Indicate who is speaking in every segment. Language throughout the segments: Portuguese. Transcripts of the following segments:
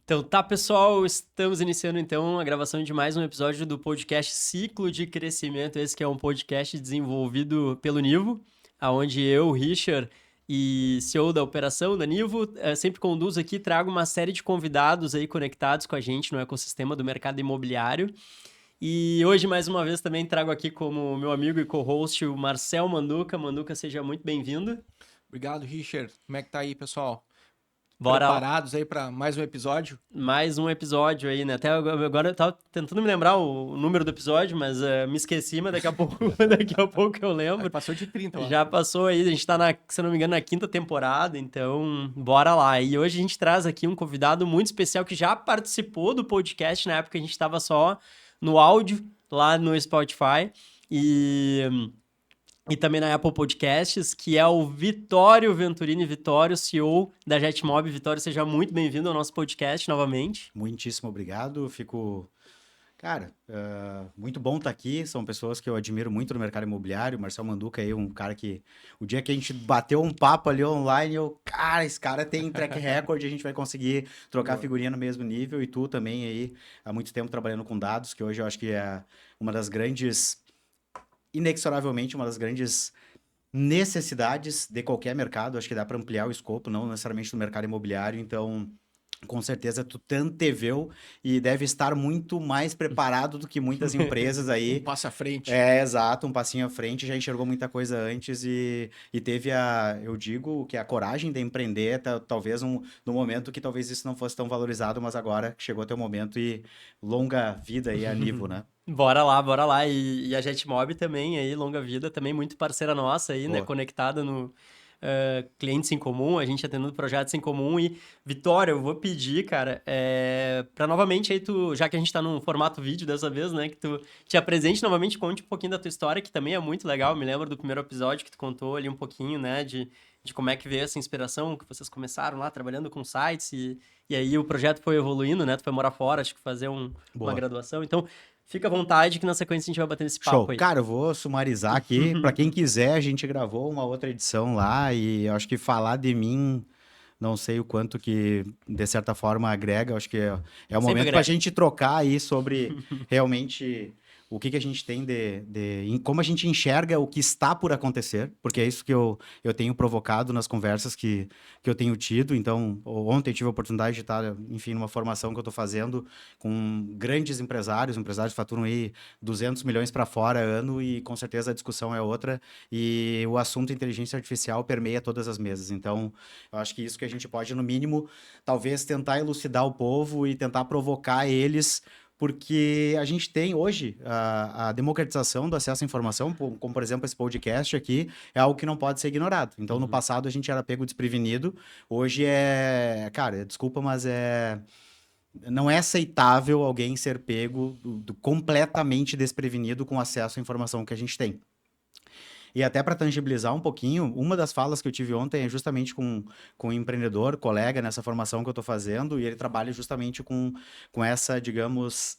Speaker 1: Então tá, pessoal, estamos iniciando então a gravação de mais um episódio do podcast Ciclo de Crescimento. Esse que é um podcast desenvolvido pelo Nivo, aonde eu, Richard e CEO da operação da Nivo, sempre conduzo aqui, trago uma série de convidados aí conectados com a gente no ecossistema do mercado imobiliário. E hoje, mais uma vez, também trago aqui como meu amigo e co-host o Marcel Manduca. Manduca, seja muito bem-vindo.
Speaker 2: Obrigado, Richard. Como é que tá aí, pessoal?
Speaker 1: Bora lá.
Speaker 2: Preparados aí para mais um episódio?
Speaker 1: Mais um episódio aí, né? Até agora eu tava tentando me lembrar o número do episódio, mas me esqueci, mas daqui a pouco, daqui a pouco eu lembro.
Speaker 2: Passou de 30, eu
Speaker 1: Já
Speaker 2: acho.
Speaker 1: passou aí, a gente tá se eu não me engano, na quinta temporada, então bora lá. E hoje a gente traz aqui um convidado muito especial que já participou do podcast, na época a gente tava só no áudio, lá no Spotify. E também na Apple Podcasts, que é o Vitório Venturini. Vitório, CEO da Jetmob. Vitório, seja muito bem-vindo ao nosso podcast novamente.
Speaker 3: Muitíssimo obrigado. Cara, muito bom estar aqui. São pessoas que eu admiro muito no mercado imobiliário. Marcel Manduca aí, um cara que o dia que a gente bateu um papo ali online, cara, esse cara tem track record, a gente vai conseguir trocar figurinha no mesmo nível. E tu também aí, há muito tempo trabalhando com dados, que hoje eu acho que é uma das grandes, inexoravelmente, uma das grandes necessidades de qualquer mercado. Acho que dá para ampliar o escopo, não necessariamente no mercado imobiliário. Então, com certeza tu te anteveu e deve estar muito mais preparado do que muitas empresas aí.
Speaker 2: Um passo à frente.
Speaker 3: Exato, um passinho à frente, já enxergou muita coisa antes e teve eu digo, que a coragem de empreender, talvez no momento que talvez isso não fosse tão valorizado, mas agora chegou teu momento e longa vida aí a Nivo, né?
Speaker 1: Bora lá, bora lá. E a Jetmob também aí, longa vida, também muito parceira nossa aí, né?
Speaker 3: Boa.
Speaker 1: Conectada no clientes em comum, a gente atendendo projetos em comum. E, Vitória, eu vou pedir, cara, pra novamente aí já que a gente tá num formato vídeo dessa vez, né? Que tu te apresente novamente, conte um pouquinho da tua história, que também é muito legal. Eu me lembro do primeiro episódio que tu contou ali um pouquinho, né? De como é que veio essa inspiração, que vocês começaram lá trabalhando com sites e aí o projeto foi evoluindo, né? Tu foi morar fora, acho que fazer uma
Speaker 3: Boa.
Speaker 1: graduação. Então, fica à vontade que na sequência a gente vai bater nesse
Speaker 3: Show.
Speaker 1: papo aí.
Speaker 3: Cara, eu vou sumarizar aqui. Para quem quiser, a gente gravou uma outra edição lá e eu acho que falar de mim, não sei o quanto que, de certa forma, agrega. Eu acho que é o
Speaker 1: Sempre
Speaker 3: momento para
Speaker 1: agrega.
Speaker 3: a gente trocar aí sobre realmente o que a gente tem como a gente enxerga o que está por acontecer, porque é isso que eu tenho provocado nas conversas que eu tenho tido. Então, ontem eu tive a oportunidade de estar, enfim, numa formação que eu estou fazendo com grandes empresários que faturam aí 200 milhões para fora ano e com certeza a discussão é outra e o assunto inteligência artificial permeia todas as mesas. Então, eu acho que isso que a gente pode, no mínimo, talvez tentar elucidar o povo e tentar provocar eles, porque a gente tem hoje a democratização do acesso à informação, como por exemplo esse podcast aqui, é algo que não pode ser ignorado. Então, no passado a gente era pego desprevenido, hoje cara, desculpa, mas não é aceitável alguém ser pego completamente desprevenido com acesso à informação que a gente tem. E até para tangibilizar um pouquinho, uma das falas que eu tive ontem é justamente com um empreendedor, colega nessa formação que eu estou fazendo, e ele trabalha justamente com essa, digamos,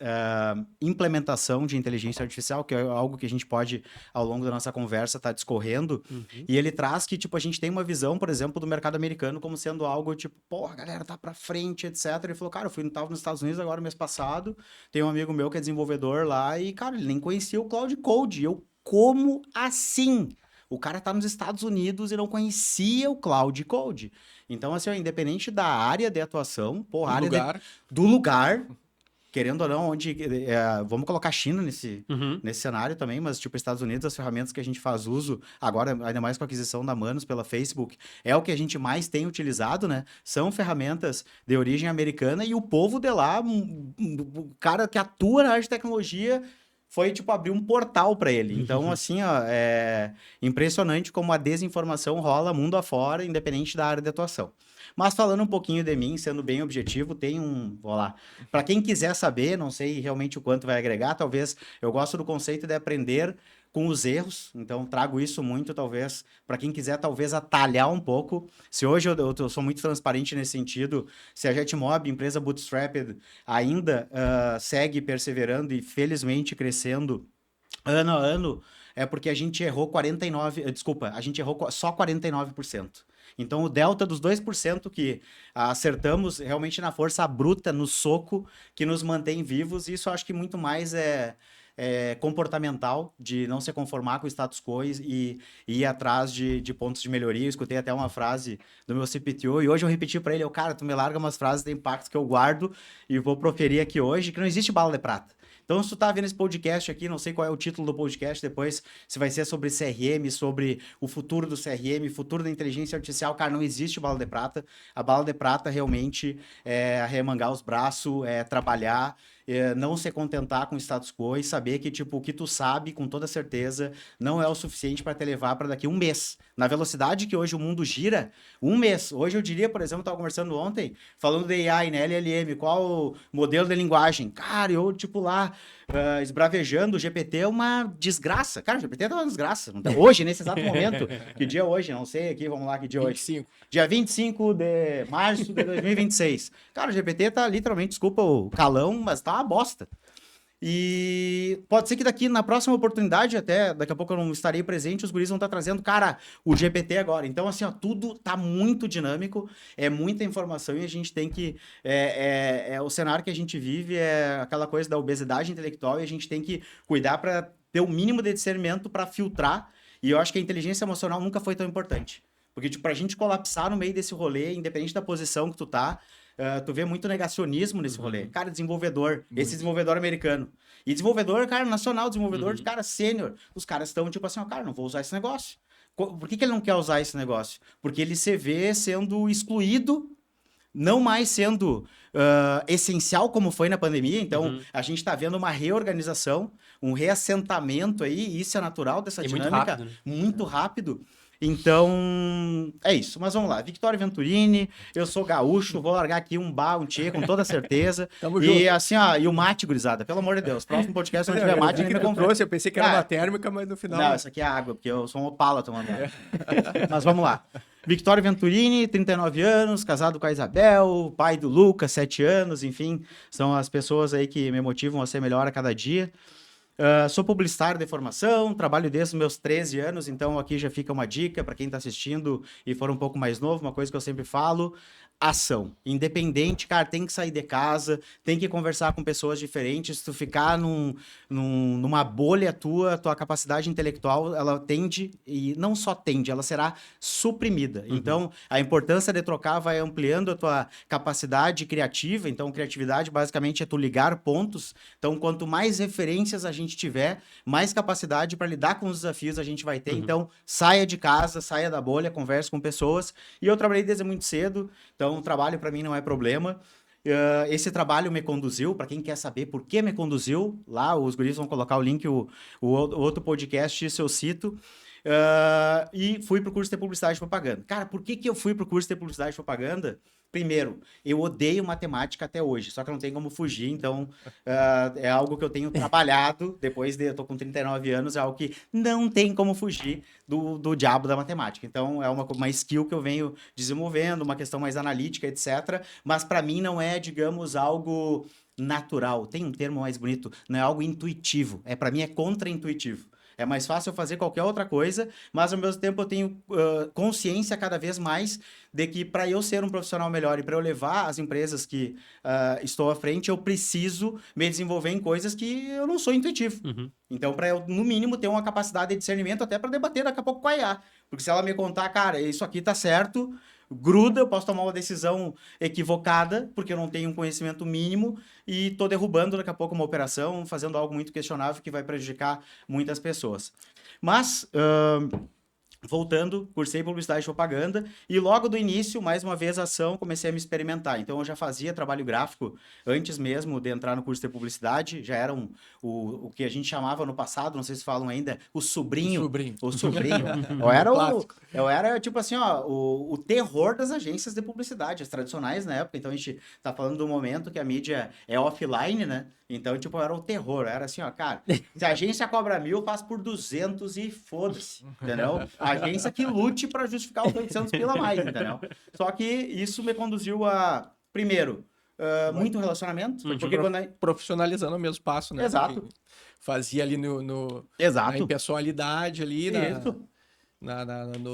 Speaker 3: implementação de inteligência artificial, que é algo que a gente pode, ao longo da nossa conversa, estar discorrendo. E ele traz que, tipo, a gente tem uma visão, por exemplo, do mercado americano como sendo algo, tipo, pô, a galera tá para frente, etc. Ele falou, cara, tava nos Estados Unidos agora, mês passado, tem um amigo meu que é desenvolvedor lá, e, cara, ele nem conhecia o Cloud Code. Como assim? O cara tá nos Estados Unidos e não conhecia o Cloud Code. Então, assim, independente da área de atuação, porra, do lugar, querendo ou não, vamos colocar a China nesse cenário também, mas tipo, Estados Unidos, as ferramentas que a gente faz uso, agora, ainda mais com a aquisição da Manus pela Facebook, é o que a gente mais tem utilizado, né? São ferramentas de origem americana e o povo de lá, o cara que atua na área de tecnologia, foi, tipo, abrir um portal para ele. Então, assim, ó, é impressionante como a desinformação rola mundo afora, independente da área de atuação. Mas falando um pouquinho de mim, sendo bem objetivo, vou lá. Para quem quiser saber, não sei realmente o quanto vai agregar, talvez eu gosto do conceito de aprender com os erros, então trago isso muito, talvez, para quem quiser, talvez, atalhar um pouco. Se hoje eu sou muito transparente nesse sentido, se a Jetmob, empresa bootstrapped, ainda segue perseverando e felizmente crescendo ano a ano, é porque a gente errou 49%, desculpa, a gente errou só 49%. Então, o delta dos 2% que acertamos realmente na força bruta, no soco, que nos mantém vivos, isso eu acho que muito mais é comportamental, de não se conformar com o status quo e ir atrás de pontos de melhoria. Eu escutei até uma frase do meu CPTO e hoje eu repeti para ele, cara, tu me larga umas frases de impacto que eu guardo e vou proferir aqui hoje, que não existe bala de prata. Então, se tu tá vendo esse podcast aqui, não sei qual é o título do podcast depois, se vai ser sobre CRM, sobre o futuro do CRM, futuro da inteligência artificial, cara, não existe bala de prata. A bala de prata realmente é arremangar os braços, é trabalhar, não se contentar com o status quo e saber que, tipo, o que tu sabe, com toda certeza, não é o suficiente para te levar para daqui um mês. Na velocidade que hoje o mundo gira, um mês. Hoje eu diria, por exemplo, eu estava conversando ontem, falando de AI, né, LLM, qual o modelo de linguagem. Cara, eu, tipo, lá, esbravejando, o GPT é uma desgraça. Cara, o GPT é uma desgraça. Hoje, nesse exato momento, que dia é hoje? Não sei aqui, vamos lá, que dia é hoje?
Speaker 2: 25.
Speaker 3: Dia 25 de março de 2026. Cara, o GPT tá literalmente, desculpa o calão, mas tá uma bosta. E pode ser que daqui, na próxima oportunidade, até daqui a pouco eu não estarei presente, os guris vão estar trazendo, cara, o GPT agora. Então, assim, ó, tudo tá muito dinâmico, é muita informação e a gente tem que... o cenário que a gente vive é aquela coisa da obesidade intelectual e a gente tem que cuidar para ter o mínimo de discernimento para filtrar. E eu acho que a inteligência emocional nunca foi tão importante. Porque, tipo, pra gente colapsar no meio desse rolê, independente da posição que tu tá, tu vê muito negacionismo nesse rolê. Cara, desenvolvedor, esse desenvolvedor americano. E desenvolvedor, cara, nacional, desenvolvedor de cara sênior. Os caras estão, tipo assim, ó, cara, não vou usar esse negócio. Por que ele não quer usar esse negócio? Porque ele se vê sendo excluído, não mais sendo essencial como foi na pandemia. Então, a gente tá vendo uma reorganização, um reassentamento aí, e isso é natural dessa dinâmica.
Speaker 1: Muito rápido, né?
Speaker 3: Muito rápido. Então, é isso. Mas vamos lá. Victória Venturini, eu sou gaúcho, vou largar aqui um tchê, com toda certeza.
Speaker 2: Tamo
Speaker 3: e
Speaker 2: junto.
Speaker 3: assim, ó, e o mate, gurizada, pelo amor de Deus. Próximo podcast, se não tiver mate,
Speaker 2: que
Speaker 3: nem me
Speaker 2: tu
Speaker 3: compra.
Speaker 2: trouxe, eu pensei que era
Speaker 3: Ah,
Speaker 2: uma térmica, mas no final...
Speaker 3: Não, isso aqui é água, porque eu sou um opala tomando água. Mas vamos lá. Victória Venturini, 39 anos, casado com a Isabel, pai do Lucas, 7 anos, enfim, são as pessoas aí que me motivam a ser melhor a cada dia. Sou publicitário de formação, trabalho desde os meus 13 anos, então aqui já fica uma dica para quem está assistindo e for um pouco mais novo, uma coisa que eu sempre falo, ação. Independente, cara, tem que sair de casa, tem que conversar com pessoas diferentes, se tu ficar numa bolha tua capacidade intelectual, ela tende, e não só tende, ela será suprimida. Então, a importância de trocar vai ampliando a tua capacidade criativa, então criatividade basicamente é tu ligar pontos, então quanto mais referências a gente tiver, mais capacidade para lidar com os desafios a gente vai ter, então saia de casa, saia da bolha, converse com pessoas, e eu trabalhei desde muito cedo, então o trabalho para mim não é problema. Esse trabalho me conduziu, para quem quer saber por que me conduziu, lá os guris vão colocar o link, o outro podcast, isso eu cito, e fui para o curso de Publicidade e Propaganda. Cara, por que eu fui para o curso de Publicidade e Propaganda? Primeiro, eu odeio matemática até hoje, só que não tem como fugir, então é algo que eu tenho trabalhado, eu tô com 39 anos, é algo que não tem como fugir do diabo da matemática. Então, é uma skill que eu venho desenvolvendo, uma questão mais analítica, etc. Mas para mim não é, digamos, algo natural. Tem um termo mais bonito, não é algo intuitivo. Para mim é contra-intuitivo. É mais fácil eu fazer qualquer outra coisa, mas ao mesmo tempo eu tenho consciência cada vez mais de que para eu ser um profissional melhor e para eu levar as empresas que estou à frente, eu preciso me desenvolver em coisas que eu não sou intuitivo. Então, para eu, no mínimo, ter uma capacidade de discernimento até para debater daqui a pouco com a IA. Porque se ela me contar, cara, isso aqui tá certo, gruda, eu posso tomar uma decisão equivocada, porque eu não tenho um conhecimento mínimo e tô derrubando daqui a pouco uma operação, fazendo algo muito questionável que vai prejudicar muitas pessoas. Mas, voltando, cursei Publicidade e Propaganda e logo do início, mais uma vez, ação, comecei a me experimentar. Então, eu já fazia trabalho gráfico antes mesmo de entrar no curso de Publicidade, já era o que a gente chamava no passado, não sei se falam ainda, o sobrinho. O sobrinho. Eu era, tipo assim, ó, o terror das agências de publicidade, as tradicionais na época. Então, a gente tá falando do momento que a mídia é offline, né? Então, tipo, era o terror. Era assim, ó, cara, se a agência cobra 1.000, faz por 200 e foda-se, entendeu? A agência que lute para justificar os 800 pila a mais, entendeu? Só que isso me conduziu a, primeiro, muito relacionamento. Porque quando
Speaker 2: profissionalizando o mesmo passo, né?
Speaker 3: Exato.
Speaker 2: Porque fazia ali
Speaker 3: Exato.
Speaker 2: na impessoalidade ali,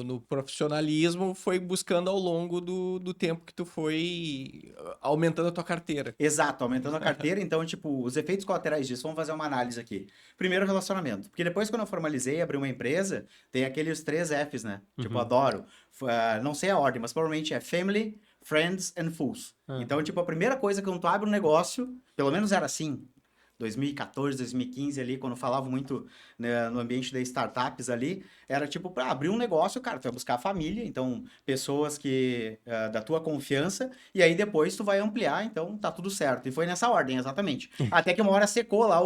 Speaker 2: no profissionalismo foi buscando ao longo do tempo que tu foi aumentando a tua carteira.
Speaker 3: Exato, aumentando a carteira. Então, tipo, os efeitos colaterais disso, vamos fazer uma análise aqui. Primeiro, relacionamento. Porque depois, quando eu formalizei, abri uma empresa, tem aqueles 3 Fs, né? Tipo, adoro. Não sei a ordem, mas provavelmente é Family, Friends and Fools. Então, tipo, a primeira coisa que quando tu abre um negócio, pelo menos era assim, 2014, 2015 ali, quando eu falava muito, né, no ambiente das startups ali, era tipo, para abrir um negócio, cara, tu vai buscar a família, então, pessoas que, da tua confiança, e aí depois tu vai ampliar, então tá tudo certo. E foi nessa ordem, exatamente. Até que uma hora secou lá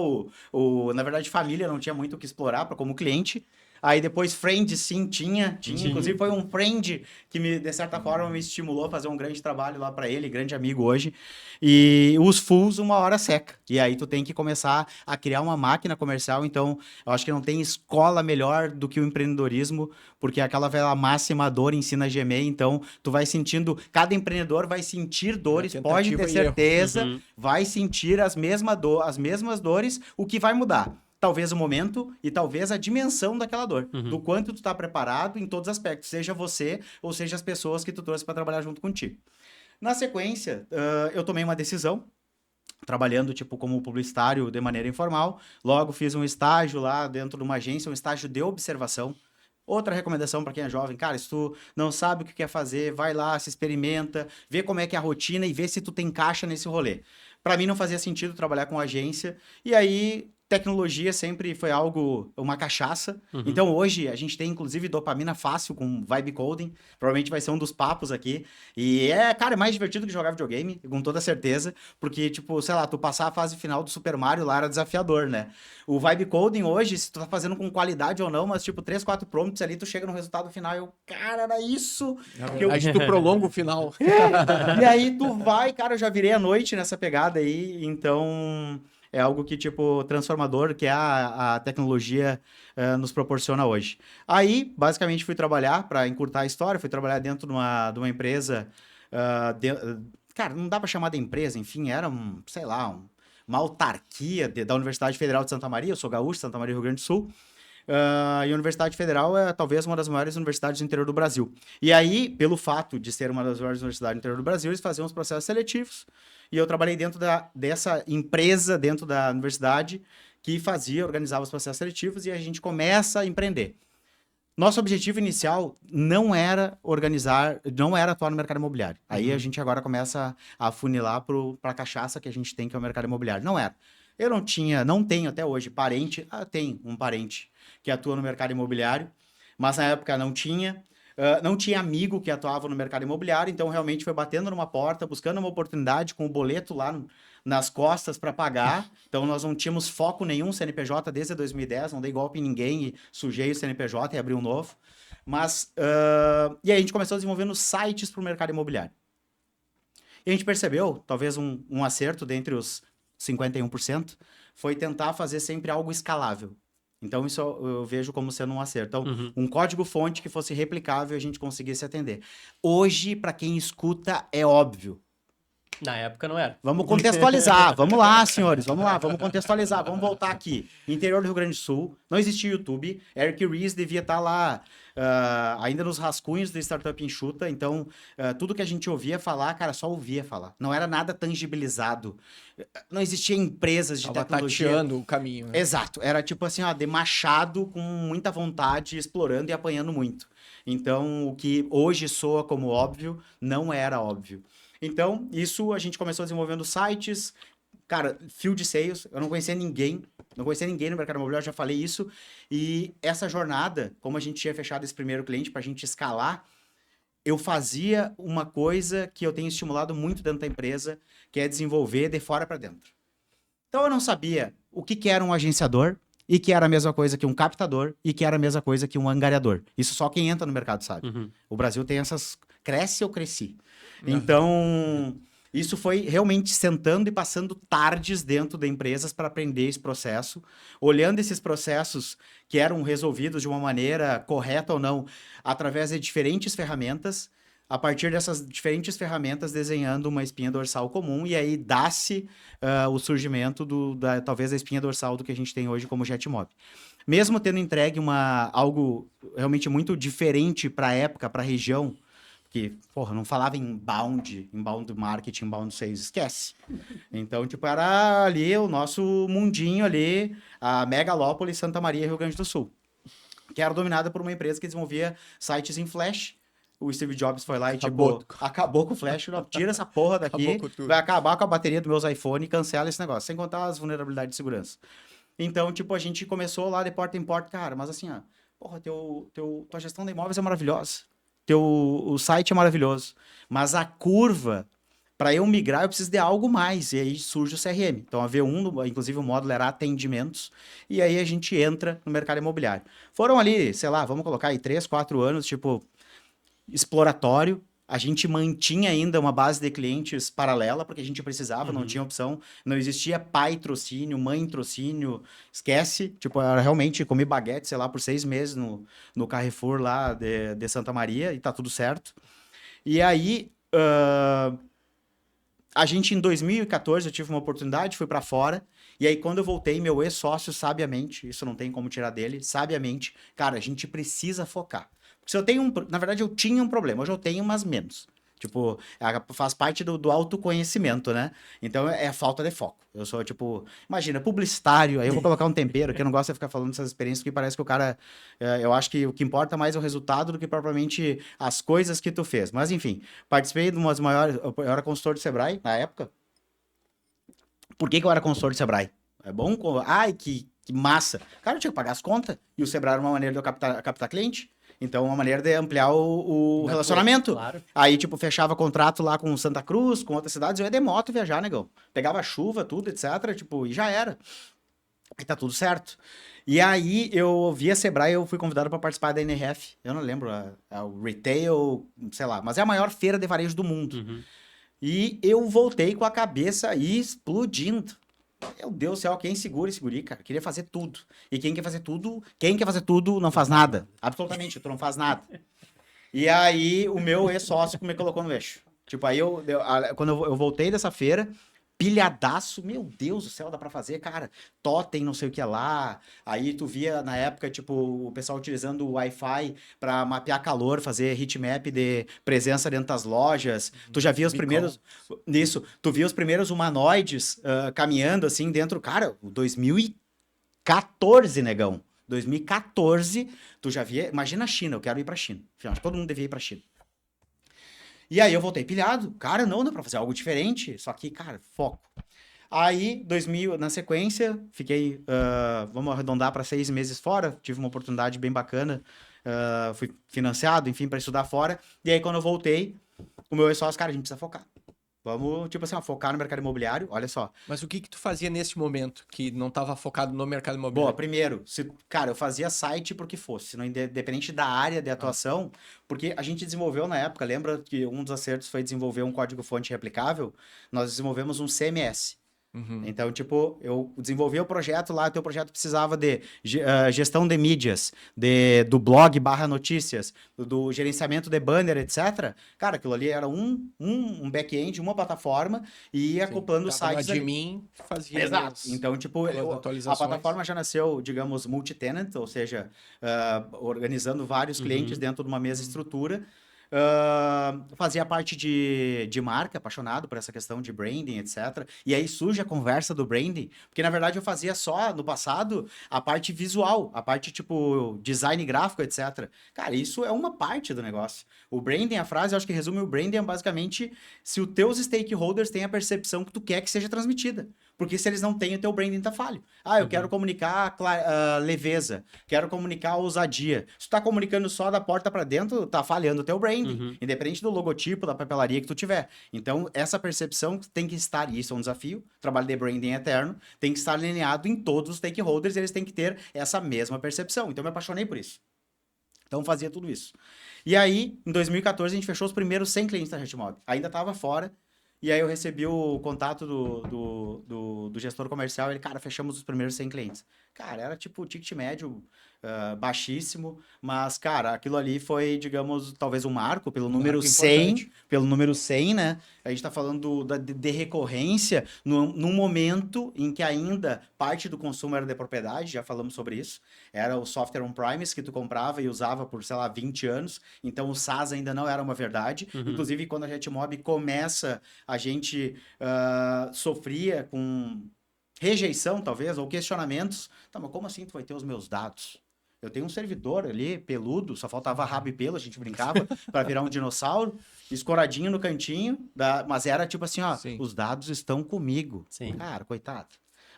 Speaker 3: na verdade, família não tinha muito o que explorar para como cliente. Aí depois friend, sim, tinha. Inclusive foi um friend que, de certa forma, me estimulou a fazer um grande trabalho lá para ele, grande amigo hoje. E os fools, uma hora seca. E aí tu tem que começar a criar uma máquina comercial. Então, eu acho que não tem escola melhor do que o empreendedorismo, porque aquela velha máxima, dor ensina a gemer. Então, tu vai sentindo, cada empreendedor vai sentir dores, pode ter certeza, vai sentir as mesmas dores. O que vai mudar? Talvez o momento e talvez a dimensão daquela dor. Do quanto tu tá preparado em todos os aspectos. Seja você ou seja as pessoas que tu trouxe para trabalhar junto contigo. Na sequência, eu tomei uma decisão, trabalhando tipo como publicitário de maneira informal. Logo fiz um estágio lá dentro de uma agência, um estágio de observação. Outra recomendação para quem é jovem, cara, se tu não sabe o que quer fazer, vai lá, se experimenta, vê como é que é a rotina e vê se tu tem caixa nesse rolê. Para mim não fazia sentido trabalhar com agência. E aí tecnologia sempre foi algo, uma cachaça. Então hoje a gente tem inclusive dopamina fácil com vibe coding. Provavelmente vai ser um dos papos aqui. E cara, é mais divertido que jogar videogame, com toda certeza. Porque, tipo, sei lá, tu passar a fase final do Super Mario lá era desafiador, né? O vibe coding hoje, se tu tá fazendo com qualidade ou não, mas tipo 3, 4 prompts ali, tu chega no resultado final e eu, cara, era isso.
Speaker 2: A gente tu prolonga o final.
Speaker 3: E aí tu vai, cara, eu já virei a noite nessa pegada aí, então é algo que, tipo, transformador, que é a tecnologia nos proporciona hoje. Aí, basicamente, fui trabalhar, para encurtar a história, fui trabalhar dentro de uma empresa, cara, não dá para chamar de empresa, enfim, era sei lá, uma autarquia da Universidade Federal de Santa Maria, eu sou gaúcho, Santa Maria, Rio Grande do Sul. E a Universidade Federal é talvez uma das maiores universidades do interior do Brasil. E aí, pelo fato de ser uma das maiores universidades do interior do Brasil, eles faziam os processos seletivos. E eu trabalhei dentro dessa empresa, dentro da universidade, que organizava os processos seletivos e a gente começa a empreender. Nosso objetivo inicial não era atuar no mercado imobiliário. Aí a gente agora começa a funilar para a cachaça que a gente tem, que é o mercado imobiliário. Não era. Eu não tenho até hoje parente. Tenho um parente que atua no mercado imobiliário, mas na época não tinha. Não tinha amigo que atuava no mercado imobiliário, então realmente foi batendo numa porta, buscando uma oportunidade com o boleto lá nas costas para pagar. Então nós não tínhamos foco nenhum CNPJ desde 2010, não dei golpe em ninguém e sujei o CNPJ e abri um novo. Mas, e aí a gente começou desenvolvendo sites para o mercado imobiliário. E a gente percebeu, talvez um acerto dentre os 51%, foi tentar fazer sempre algo escalável. Então, isso eu vejo como sendo um acerto. Então, um código-fonte que fosse replicável e a gente conseguisse atender. Hoje, para quem escuta, é óbvio.
Speaker 1: Na época não era.
Speaker 3: Vamos contextualizar. Vamos lá, senhores. Vamos lá, vamos contextualizar. Vamos voltar aqui. Interior do Rio Grande do Sul, não existia YouTube. Eric Ries devia estar lá ainda nos rascunhos da Startup Enxuta. Então, tudo que a gente ouvia falar, cara, só ouvia falar. Não era nada tangibilizado. Não existia empresas de tecnologia.
Speaker 2: Tateando o caminho. Né?
Speaker 3: Exato. Era tipo assim, de machado, com muita vontade, explorando e apanhando muito. Então, o que hoje soa como óbvio, não era óbvio. Então, isso a gente começou desenvolvendo sites, cara, field sales, eu não conhecia ninguém no mercado imobiliário, já falei isso, e essa jornada, como a gente tinha fechado esse primeiro cliente para a gente escalar, eu fazia uma coisa que eu tenho estimulado muito dentro da empresa, que é desenvolver de fora para dentro. Então, eu não sabia o que era um agenciador, e que era a mesma coisa que um captador, e que era a mesma coisa que um angariador. Isso só quem entra no mercado sabe. O Brasil tem essas... Cresce ou cresci? Então, isso foi realmente sentando e passando tardes dentro de empresas para aprender esse processo, olhando esses processos que eram resolvidos de uma maneira correta ou não, através de diferentes ferramentas, a partir dessas diferentes ferramentas, desenhando uma espinha dorsal comum, e aí dá-se o surgimento talvez da espinha dorsal do que a gente tem hoje como JetMob. Mesmo tendo entregue algo realmente muito diferente para a época, para a região, que, porra, não falava em inbound marketing, inbound sales, esquece. Então, tipo, era ali o nosso mundinho ali, a megalópole Santa Maria, Rio Grande do Sul, que era dominada por uma empresa que desenvolvia sites em Flash. O Steve Jobs foi lá e, acabou com o Flash, não, tira essa porra daqui, vai acabar com a bateria dos meus iPhone e cancela esse negócio, sem contar as vulnerabilidades de segurança. Então, tipo, a gente começou lá de porta em porta, cara, mas assim, ó, porra, tua gestão de imóveis é maravilhosa, o site é maravilhoso, mas a curva, para eu migrar, eu preciso de algo mais, e aí surge o CRM. Então, a V1, inclusive o módulo era atendimentos, e aí a gente entra no mercado imobiliário. Foram ali, sei lá, vamos colocar aí 3, 4 anos, tipo, exploratório. A gente mantinha ainda uma base de clientes paralela, porque a gente precisava, não tinha opção. Não existia pai trocínio, mãe trocínio, esquece. Tipo, era realmente comer baguete, sei lá, por 6 meses no Carrefour lá de Santa Maria, e tá tudo certo. E aí, a gente em 2014, eu tive uma oportunidade, fui para fora, e aí quando eu voltei, meu ex-sócio, sabiamente, isso não tem como tirar dele, sabiamente, cara, a gente precisa focar. Se eu tenho na verdade, eu tinha um problema, hoje eu tenho, mas menos. Tipo, faz parte do autoconhecimento, né? Então, é a falta de foco. Eu sou, tipo, imagina, publicitário, aí eu vou colocar um tempero, que eu não gosto de ficar falando dessas experiências, porque parece que o cara, eu acho que o que importa mais é o resultado do que propriamente as coisas que tu fez. Mas, enfim, participei de umas maiores, eu era consultor do Sebrae, na época. Por que eu era consultor do Sebrae? É bom? Ai, que massa. Cara, eu tinha que pagar as contas, e o Sebrae era uma maneira de eu captar cliente. Então, uma maneira de ampliar o relacionamento.
Speaker 1: Claro.
Speaker 3: Aí, tipo, fechava contrato lá com Santa Cruz, com outras cidades, eu ia de moto viajar, negão. Pegava chuva, tudo, etc, tipo, e já era. Aí tá tudo certo. E aí, eu vi a Sebrae, eu fui convidado para participar da NRF. Eu não lembro, o Retail, sei lá, mas é a maior feira de varejo do mundo. E eu voltei com a cabeça explodindo. Meu Deus do céu, quem segura esse guri, cara? Queria fazer tudo. E quem quer fazer tudo não faz nada. Absolutamente, tu não faz nada. E aí, o meu ex-sócio me colocou no eixo. Tipo, aí quando eu voltei dessa feira, pilhadaço, meu Deus do céu, dá pra fazer, cara, totem, não sei o que lá. Aí tu via, na época, tipo, o pessoal utilizando o Wi-Fi pra mapear calor, fazer heatmap de presença dentro das lojas. Tu já via os primeiros... Nisso, tu via os primeiros humanoides caminhando, assim, dentro... Cara, 2014, negão. 2014, tu já via... Imagina a China, eu quero ir pra China. Afinal, todo mundo devia ir pra China. E aí eu voltei pilhado. Cara, não dá pra fazer algo diferente. Só que, cara, foco. Aí, 2000, na sequência, fiquei, vamos arredondar para 6 meses fora. Tive uma oportunidade bem bacana. Fui financiado, enfim, para estudar fora. E aí, quando eu voltei, o meu ex-sócio, cara, a gente precisa focar. Vamos, tipo assim, focar no mercado imobiliário, olha só.
Speaker 2: Mas o que tu fazia nesse momento que não estava focado no mercado imobiliário?
Speaker 3: Boa, primeiro, cara, eu fazia site porque fosse, não independente da área de atuação, porque a gente desenvolveu na época, lembra que um dos acertos foi desenvolver um código-fonte replicável? Nós desenvolvemos um CMS. Então, tipo, eu desenvolvi o projeto lá, teu projeto precisava de gestão de mídias, do blog /notícias, do gerenciamento de banner, etc. Cara, aquilo ali era um back-end, uma plataforma, e ia acoplando os sites ali.
Speaker 2: Admin fazia.
Speaker 3: Exato. Então, tipo, a plataforma já nasceu, digamos, multi-tenant, ou seja, organizando vários clientes dentro de uma mesma estrutura. Fazia parte de marca, apaixonado por essa questão de branding, etc. E aí surge a conversa do branding, porque na verdade eu fazia só, no passado, a parte visual, a parte tipo design gráfico, etc. Cara, isso é uma parte do negócio. O branding, a frase, eu acho que resume o branding é basicamente se os teus stakeholders têm a percepção que tu quer que seja transmitida. Porque se eles não têm, o teu branding tá falho. Eu quero comunicar leveza, quero comunicar ousadia. Se tu tá comunicando só da porta para dentro, tá falhando o teu branding, independente do logotipo, da papelaria que tu tiver. Então, essa percepção tem que estar, e isso é um desafio, trabalho de branding eterno, tem que estar alinhado em todos os stakeholders, eles têm que ter essa mesma percepção. Então, eu me apaixonei por isso. Então, fazia tudo isso. E aí, em 2014, a gente fechou os primeiros 100 clientes da JetMob. Ainda tava fora. E aí eu recebi o contato do gestor comercial, ele, cara, fechamos os primeiros 100 clientes. Cara, era tipo ticket médio, baixíssimo, mas, cara, aquilo ali foi, digamos, talvez um marco pelo número
Speaker 2: marco
Speaker 3: 100,
Speaker 2: importante.
Speaker 3: pelo número 100, né? A gente tá falando de recorrência num momento em que ainda parte do consumo era de propriedade, já falamos sobre isso. Era o software on-premise que tu comprava e usava por, sei lá, 20 anos, então o SaaS ainda não era uma verdade. Inclusive, quando a JetMob começa, a gente sofria com rejeição, talvez, ou questionamentos. Tá, mas como assim tu vai ter os meus dados? Eu tenho um servidor ali, peludo, só faltava rabo e pelo, a gente brincava, para virar um dinossauro, escoradinho no cantinho, mas era tipo assim, ó,
Speaker 2: Sim.
Speaker 3: os dados estão comigo.
Speaker 1: Sim.
Speaker 3: Cara, coitado.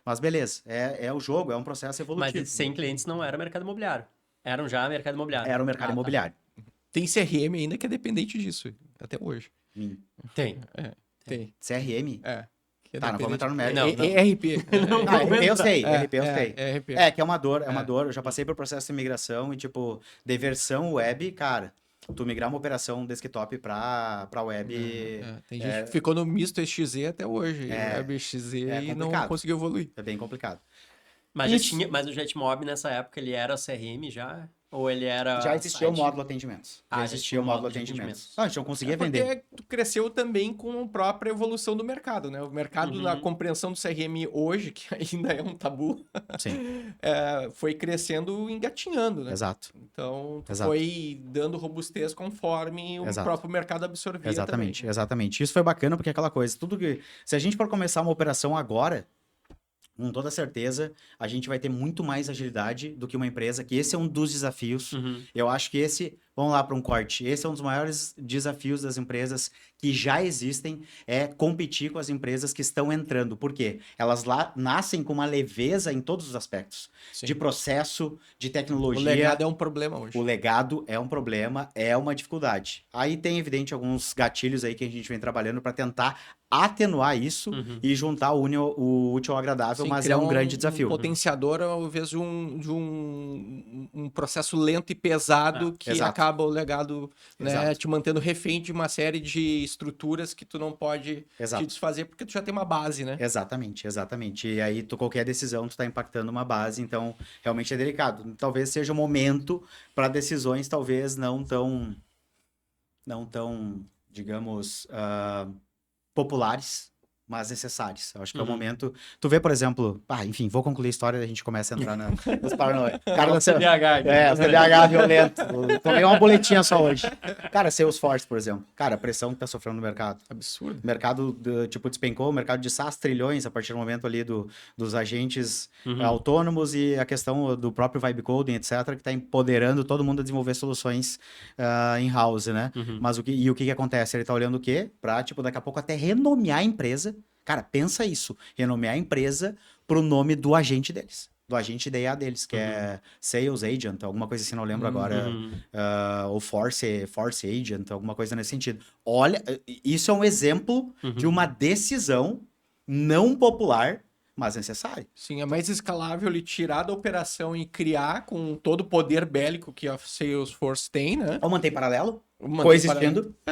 Speaker 3: Mas beleza, é o jogo, é um processo evolutivo.
Speaker 1: Mas 100 clientes não era mercado imobiliário. Eram já mercado imobiliário.
Speaker 3: Era o mercado
Speaker 1: Tá.
Speaker 3: imobiliário.
Speaker 2: Tem CRM ainda que é dependente disso, até hoje.
Speaker 1: Tem.
Speaker 2: Tem.
Speaker 3: CRM?
Speaker 2: Que é
Speaker 3: Tá, não vamos entrar no mérito.
Speaker 1: Não.
Speaker 2: ERP.
Speaker 3: Ah, RP eu sei,
Speaker 2: É,
Speaker 3: RP eu sei.
Speaker 2: ERP.
Speaker 3: É, que é uma dor, Eu já passei por processo de migração e, tipo, de versão web, cara, tu migrar uma operação desktop pra web
Speaker 2: Tem gente que ficou no misto XZ até hoje, Web XZ, e não
Speaker 3: complicado.
Speaker 2: conseguiu evoluir.
Speaker 3: é bem complicado.
Speaker 1: Mas o JetMob nessa época ele era CRM já? Ou ele era.
Speaker 3: Já existia o
Speaker 1: site?
Speaker 3: módulo atendimentos. Já existia o módulo atendimentos. Não, a gente não conseguia vender.
Speaker 2: Porque tu cresceu também com a própria evolução do mercado, né? O mercado, na compreensão do CRM hoje, que ainda é um tabu,
Speaker 3: Sim,
Speaker 2: foi crescendo engatinhando, né?
Speaker 3: exato.
Speaker 2: Então, tu
Speaker 3: Exato.
Speaker 2: foi dando robustez conforme o
Speaker 3: Exato.
Speaker 2: próprio mercado absorvia
Speaker 3: Exatamente,
Speaker 2: também.
Speaker 3: exatamente. Isso foi bacana porque é aquela coisa, tudo que... Se a gente for começar uma operação agora, com toda certeza, a gente vai ter muito mais agilidade do que uma empresa, que esse é um dos desafios. Eu acho que vamos lá para um corte, esse é um dos maiores desafios das empresas que já existem, é competir com as empresas que estão entrando. Por quê? Elas lá nascem com uma leveza em todos os aspectos.
Speaker 2: Sim.
Speaker 3: De processo, de tecnologia.
Speaker 2: O legado é um problema hoje.
Speaker 3: O legado é um problema, é uma dificuldade. Aí tem, evidente, alguns gatilhos aí que a gente vem trabalhando para tentar atenuar isso e juntar o útil ao agradável,
Speaker 2: Sim,
Speaker 3: mas é
Speaker 2: criar
Speaker 3: um grande desafio.
Speaker 2: Um potenciador, ao invés de um processo lento e pesado que
Speaker 3: exato.
Speaker 2: acaba o legado, né,
Speaker 3: Exato.
Speaker 2: te mantendo refém de uma série de estruturas que tu não pode
Speaker 3: Exato.
Speaker 2: te desfazer porque tu já tem uma base, né?
Speaker 3: Exatamente, exatamente. E aí, qualquer decisão, tu tá impactando uma base, então realmente é delicado. Talvez seja um momento para decisões, talvez não tão, digamos, populares, mas necessárias. Eu acho que é o momento. Tu vê, por exemplo, enfim, vou concluir a história e a gente começa a entrar nos paranoia. Cara,
Speaker 1: O CDH.
Speaker 3: o CDH violento. Eu tomei uma boletinha só hoje. Cara, Salesforce, por exemplo. Cara, a pressão que tá sofrendo no mercado.
Speaker 2: Absurdo.
Speaker 3: O mercado, despencou, o mercado de SaaS trilhões a partir do momento ali dos agentes autônomos e a questão do próprio vibe coding, etc., que está empoderando todo mundo a desenvolver soluções in-house, né? Mas o que acontece? Ele está olhando o quê? Para, daqui a pouco até renomear a empresa. Cara, pensa isso. Renomear a empresa pro nome do agente deles. Do agente da IA deles, que é Sales Agent, alguma coisa assim, não lembro agora. Ou Force Agent, alguma coisa nesse sentido. Olha, isso é um exemplo de uma decisão não popular, mas necessária.
Speaker 2: Sim, é mais escalável ele tirar da operação e criar com todo o poder bélico que a Salesforce tem, né?
Speaker 3: Ou mantém paralelo,
Speaker 2: Manter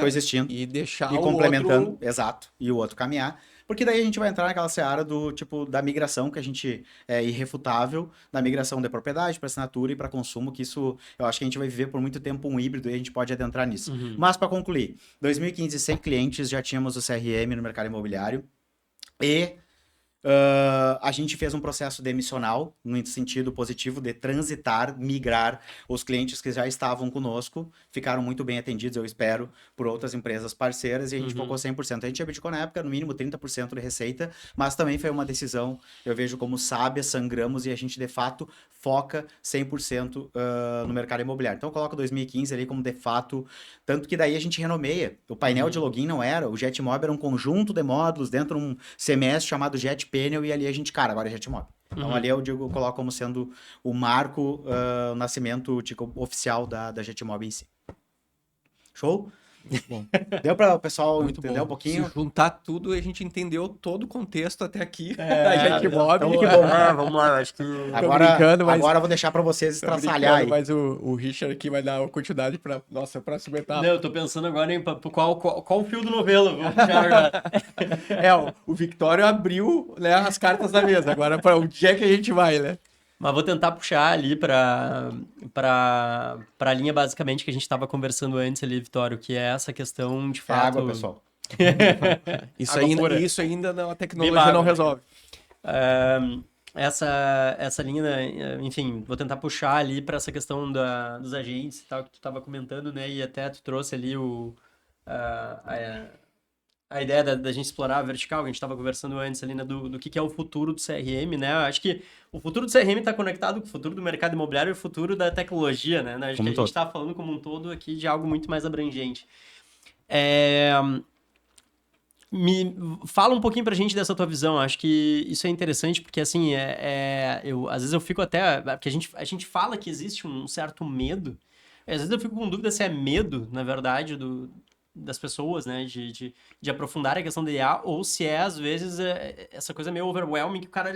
Speaker 3: coexistindo.
Speaker 2: E deixar
Speaker 3: E
Speaker 2: o
Speaker 3: complementando,
Speaker 2: outro...
Speaker 3: exato, e o outro caminhar. Porque daí a gente vai entrar naquela seara da migração, que a gente é irrefutável, da migração de propriedade para assinatura e para consumo, que isso, eu acho que a gente vai viver por muito tempo um híbrido e a gente pode adentrar nisso. Mas para concluir, 2015, 100 clientes, já tínhamos o CRM no mercado imobiliário e a gente fez um processo demissional, no sentido positivo de transitar, migrar os clientes que já estavam conosco, ficaram muito bem atendidos, eu espero, por outras empresas parceiras, e a gente focou 100%. A gente abdicou na época, no mínimo 30% de receita, mas também foi uma decisão, eu vejo como sábia, sangramos, e a gente, de fato, foca 100% no mercado imobiliário. Então, eu coloco 2015 ali como, de fato, tanto que daí a gente renomeia. O painel de login não era, o JetMob era um conjunto de módulos dentro de um semestre chamado JetPanel, e ali a gente, agora é JetMob. Então, ali eu coloco como sendo o marco, o nascimento oficial da JetMob em si. Show?
Speaker 2: Muito bom.
Speaker 3: Deu para o pessoal
Speaker 2: Muito
Speaker 3: entender
Speaker 2: bom.
Speaker 3: um pouquinho?
Speaker 2: Se juntar tudo, a gente entendeu todo o contexto até aqui.
Speaker 3: A JetMob.
Speaker 2: Então,
Speaker 3: Que bom.
Speaker 1: Vamos lá, acho que...
Speaker 3: Agora eu vou deixar para vocês estraçalhar aí.
Speaker 2: Mas o Richard aqui vai dar continuidade para nossa próxima etapa.
Speaker 1: Não, eu tô pensando agora em qual fio do novelo vamos puxar agora.
Speaker 2: O Victório abriu, né, as cartas da mesa. Agora, para onde é que a gente vai, né?
Speaker 1: Mas vou tentar puxar ali para a linha basicamente que a gente estava conversando antes ali, Vitório, que é essa questão de
Speaker 3: É
Speaker 1: fato.
Speaker 3: água, pessoal.
Speaker 1: Água pura.
Speaker 2: Isso ainda não, a
Speaker 1: Beba
Speaker 2: tecnologia
Speaker 1: água,
Speaker 2: não
Speaker 1: né?
Speaker 2: resolve.
Speaker 1: Essa linha, né, enfim, vou tentar puxar ali para essa questão dos agentes e tal que tu estava comentando, né? E até tu trouxe ali a ideia da gente explorar a vertical, que a gente estava conversando antes ali, né, do que é o futuro do CRM, né? Eu acho que o futuro do CRM está conectado com o futuro do mercado imobiliário e o futuro da tecnologia, né? Acho
Speaker 3: Como
Speaker 1: que
Speaker 3: um
Speaker 1: a gente
Speaker 3: todo.
Speaker 1: está falando como um todo aqui de algo muito mais abrangente. É, Me fala um pouquinho pra gente dessa tua visão. Acho que isso é interessante porque, assim, às vezes eu fico até... Porque a gente fala que existe um certo medo. Às vezes eu fico com dúvida se é medo, na verdade, das pessoas, né? De aprofundar a questão da IA ou se é, às vezes, essa coisa meio overwhelming que o cara,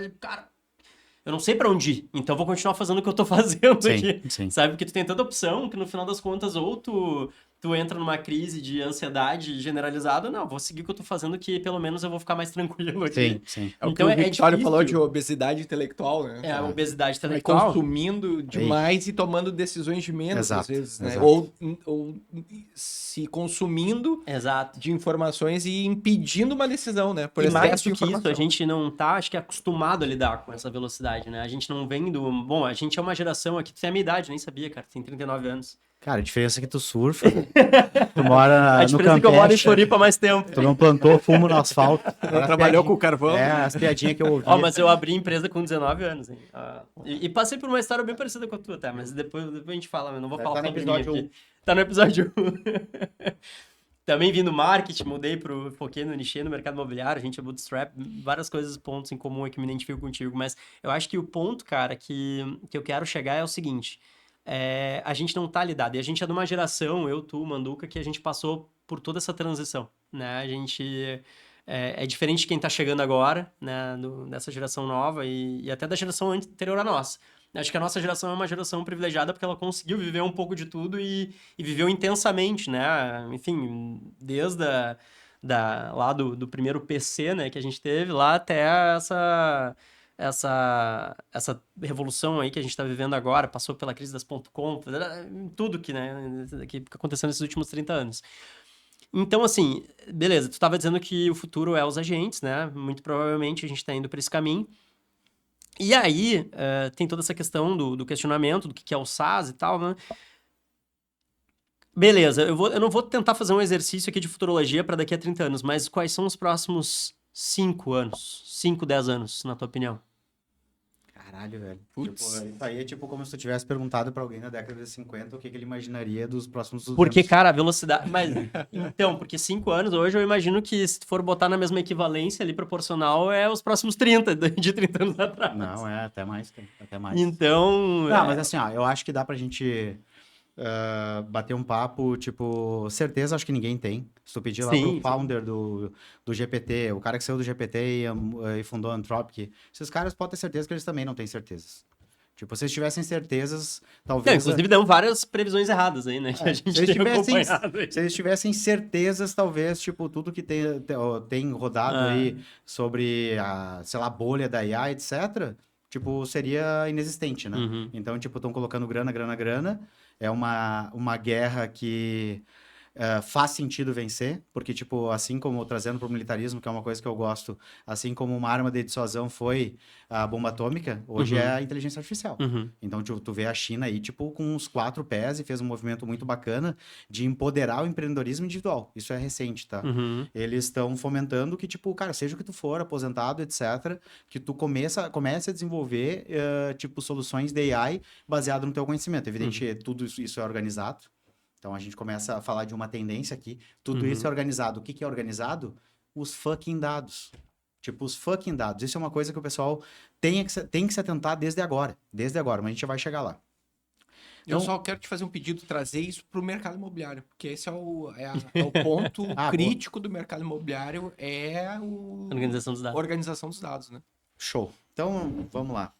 Speaker 1: eu não sei pra onde ir, então eu vou continuar fazendo o que eu tô fazendo
Speaker 3: Sim,
Speaker 1: aqui,
Speaker 3: sim.
Speaker 1: sabe? Porque tu tem tanta opção que no final das contas ou tu entra numa crise de ansiedade generalizada, não, vou seguir o que eu tô fazendo que pelo menos eu vou ficar mais tranquilo aqui.
Speaker 3: Sim, sim.
Speaker 2: É o que
Speaker 1: Então
Speaker 2: o
Speaker 1: é
Speaker 2: Victório falou de
Speaker 1: difícil,
Speaker 2: obesidade intelectual, né?
Speaker 1: é a obesidade
Speaker 2: Vai
Speaker 1: intelectual.
Speaker 2: consumindo demais e tomando decisões de menos, às
Speaker 3: Exato,
Speaker 2: vezes, né?
Speaker 3: exato.
Speaker 2: Ou se consumindo
Speaker 1: Exato.
Speaker 2: de informações e impedindo uma decisão, né? Por
Speaker 1: E mais
Speaker 2: excesso de
Speaker 1: do que isso, a
Speaker 2: informação.
Speaker 1: gente não tá, acho que, acostumado a lidar com essa velocidade, né? A gente não vem do... Bom, a gente é uma geração aqui, tu tem a minha idade, nem sabia, cara, tu tem 39 anos.
Speaker 3: Cara, a diferença é que tu surfa, tu mora
Speaker 1: A
Speaker 3: no
Speaker 1: diferença é que eu moro em
Speaker 3: Campeche,
Speaker 1: Floripa há mais tempo.
Speaker 3: tu não plantou fumo no asfalto.
Speaker 2: Não trabalhou com carvão.
Speaker 3: As piadinhas que eu ouvi.
Speaker 1: Ó, mas eu abri empresa com 19 anos, hein? E passei por uma história bem parecida com a tua, tá? Mas depois a gente fala, eu não vou
Speaker 3: Vai
Speaker 1: falar
Speaker 3: tá no
Speaker 1: sobre mim
Speaker 3: episódio
Speaker 1: aqui. Tá no episódio 1. Também vim do marketing, foquei no nichê no mercado imobiliário, a gente é bootstrap, várias coisas, pontos em comum aqui, me identifico contigo, mas eu acho que o ponto, cara, que eu quero chegar é o seguinte, a gente não tá lidado, e a gente é de uma geração, eu, tu, Manduca, que a gente passou por toda essa transição, né, a gente é diferente de quem tá chegando agora, né, nessa geração nova e até da geração anterior à nossa. Acho que a nossa geração é uma geração privilegiada porque ela conseguiu viver um pouco de tudo e viveu intensamente, né? Enfim, desde lá do primeiro PC, né, que a gente teve, lá até essa revolução aí que a gente está vivendo agora, passou pela crise das .com, tudo que aconteceu nesses últimos 30 anos. Então, assim, beleza, tu estava dizendo que o futuro é os agentes, né? Muito provavelmente a gente está indo para esse caminho. E aí, tem toda essa questão do questionamento, do que é o SaaS e tal, né? Beleza, eu não vou tentar fazer um exercício aqui de futurologia para daqui a 30 anos, mas quais são os próximos 5 anos, 5, 10 anos, na tua opinião?
Speaker 3: Caralho, velho.
Speaker 2: Putz.
Speaker 3: Tipo, isso aí é tipo como se tu tivesse perguntado pra alguém na década de 50 o que ele imaginaria dos próximos 200.
Speaker 1: Porque, cara, a velocidade... Mas, então, porque 5 anos hoje eu imagino que se tu for botar na mesma equivalência ali, proporcional, é os próximos 30, de 30 anos atrás.
Speaker 3: Não, até mais, cara, até mais.
Speaker 1: Então...
Speaker 3: Não, mas assim, ó, eu acho que dá pra gente bater um papo, tipo, certeza acho que ninguém tem. Se tu pedir lá
Speaker 1: Sim,
Speaker 3: pro founder do GPT, o cara que saiu do GPT e fundou a Anthropic, esses caras podem ter certeza que eles também não têm certezas. Tipo, se eles tivessem certezas,
Speaker 1: Não,
Speaker 3: talvez...
Speaker 1: inclusive dão várias previsões erradas aí, né? Que a gente
Speaker 3: se eles
Speaker 1: tem
Speaker 3: tivessem,
Speaker 1: acompanhado aí.
Speaker 3: se eles tivessem certezas, talvez, tipo, tudo que tem rodado aí sobre a, sei lá, bolha da IA, etc., tipo, seria inexistente, né?
Speaker 1: Uhum.
Speaker 3: Então, tipo, estão colocando grana, grana, grana. É uma guerra que faz sentido vencer, porque, tipo, assim como trazendo para o militarismo, que é uma coisa que eu gosto, assim como uma arma de dissuasão foi a bomba atômica, hoje é a inteligência artificial.
Speaker 1: Uhum.
Speaker 3: Então, tipo, tu vê a China aí, tipo, com uns 4 pés e fez um movimento muito bacana de empoderar o empreendedorismo individual. Isso é recente, tá?
Speaker 1: Uhum.
Speaker 3: Eles estão fomentando que, tipo, cara, seja o que tu for, aposentado, etc., que tu comece a desenvolver, tipo, soluções de AI baseado no teu conhecimento. Evidente, tudo isso é organizado. Então, a gente começa a falar de uma tendência aqui. Tudo isso é organizado. O que é organizado? Os fucking dados. Tipo, os fucking dados. Isso é uma coisa que o pessoal tem que se atentar desde agora. Desde agora, mas a gente já vai chegar lá.
Speaker 2: Eu só quero te fazer um pedido, trazer isso para o mercado imobiliário, porque esse é o ponto crítico do mercado imobiliário,
Speaker 1: Organização dos dados.
Speaker 2: Organização dos dados, né?
Speaker 3: Show. Então, vamos lá.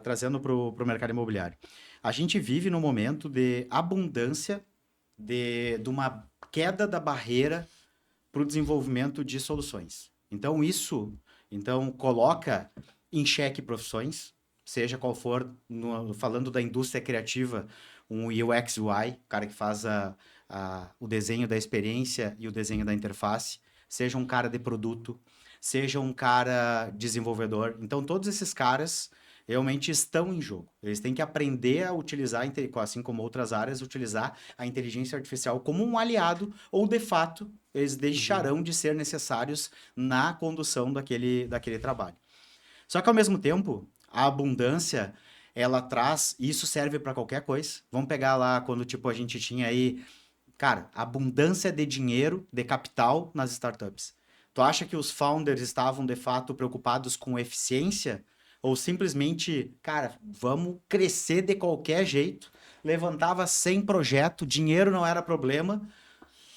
Speaker 3: Trazendo para o mercado imobiliário. A gente vive num momento de abundância de uma queda da barreira para o desenvolvimento de soluções. Então, isso coloca em xeque profissões. seja qual for, falando da indústria criativa, um UX UI, o cara que faz o desenho da experiência e o desenho da interface, seja um cara de produto, seja um cara desenvolvedor. Então, todos esses caras realmente estão em jogo. Eles têm que aprender a utilizar, assim como outras áreas, utilizar a inteligência artificial como um aliado, ou de fato, eles deixarão de ser necessários na condução daquele trabalho. Só que, ao mesmo tempo, a abundância, ela traz, e isso serve para qualquer coisa. Vamos pegar lá quando, tipo, a gente tinha aí, cara, abundância de dinheiro, de capital nas startups. Tu acha que os founders estavam, de fato, preocupados com eficiência? Ou simplesmente, cara, vamos crescer de qualquer jeito? Levantava 100 projetos, dinheiro não era problema,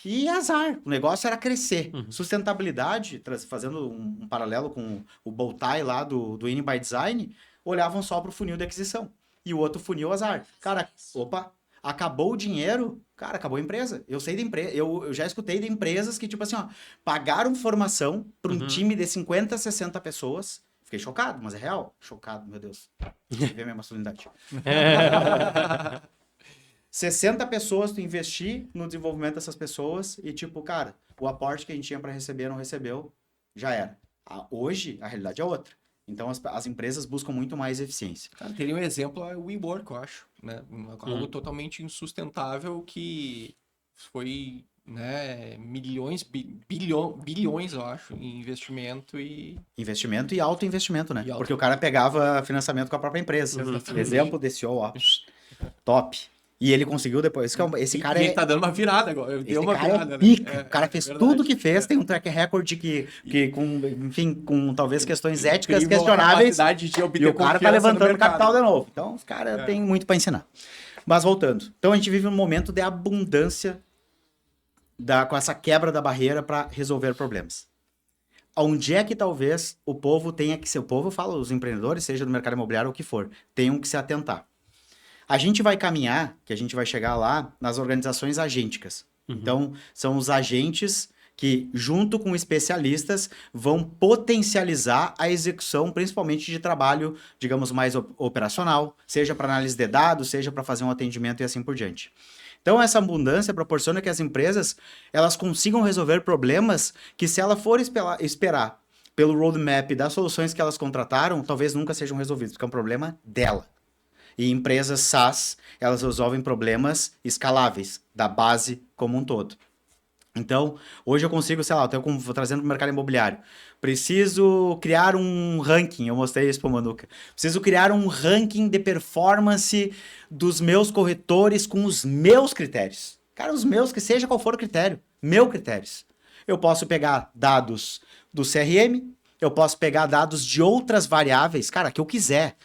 Speaker 3: e azar, o negócio era crescer. Sustentabilidade, fazendo um paralelo com o Bowtie lá do Winning by Design, olhavam só para o funil de aquisição. E o outro funil, azar. Cara, opa, acabou o dinheiro, cara, acabou a empresa. Eu sei de empresa, eu já escutei de empresas que, tipo assim, ó, pagaram formação para um time de 50, 60 pessoas. Fiquei chocado, mas é real. Chocado, meu Deus. Ver minha masculinidade. 60 pessoas tu investir no desenvolvimento dessas pessoas e, tipo, cara, o aporte que a gente tinha para receber não recebeu, já era. Hoje, a realidade é outra. Então, as empresas buscam muito mais eficiência.
Speaker 2: Cara, teria um exemplo, o WeWork, eu acho, né? Algo totalmente insustentável que foi, né, bilhões, eu acho, em investimento e...
Speaker 3: Investimento e alto investimento, né? Porque o cara pegava financiamento com a própria empresa. Exemplo desse ó, top. E ele conseguiu depois. Esse cara
Speaker 2: ele tá dando uma virada agora. Deu uma virada,
Speaker 3: pica. O cara fez tudo que fez, tem um track record que com talvez questões éticas questionáveis. E o cara tá levantando capital de novo. Então, os caras têm muito para ensinar. Mas voltando. Então, a gente vive um momento de abundância com essa quebra da barreira para resolver problemas. Onde é que talvez o povo tenha que ser? O povo, eu falo, os empreendedores, seja do mercado imobiliário ou o que for, tenham que se atentar. A gente vai caminhar, que a gente vai chegar lá, nas organizações agênticas. Então, são os agentes que, junto com especialistas, vão potencializar a execução, principalmente de trabalho, digamos, mais operacional, seja para análise de dados, seja para fazer um atendimento e assim por diante. Então, essa abundância proporciona que as empresas elas consigam resolver problemas que, se ela for esperar pelo roadmap das soluções que elas contrataram, talvez nunca sejam resolvidos, porque é um problema dela. E empresas SaaS, elas resolvem problemas escaláveis, da base como um todo. Então, hoje eu consigo, sei lá, vou trazendo para o mercado imobiliário. Preciso criar um ranking, eu mostrei isso para o Manuca. Preciso criar um ranking de performance dos meus corretores com os meus critérios. Cara, os meus, que seja qual for o critério. Meus critérios. Eu posso pegar dados do CRM, eu posso pegar dados de outras variáveis, cara, que eu quiser.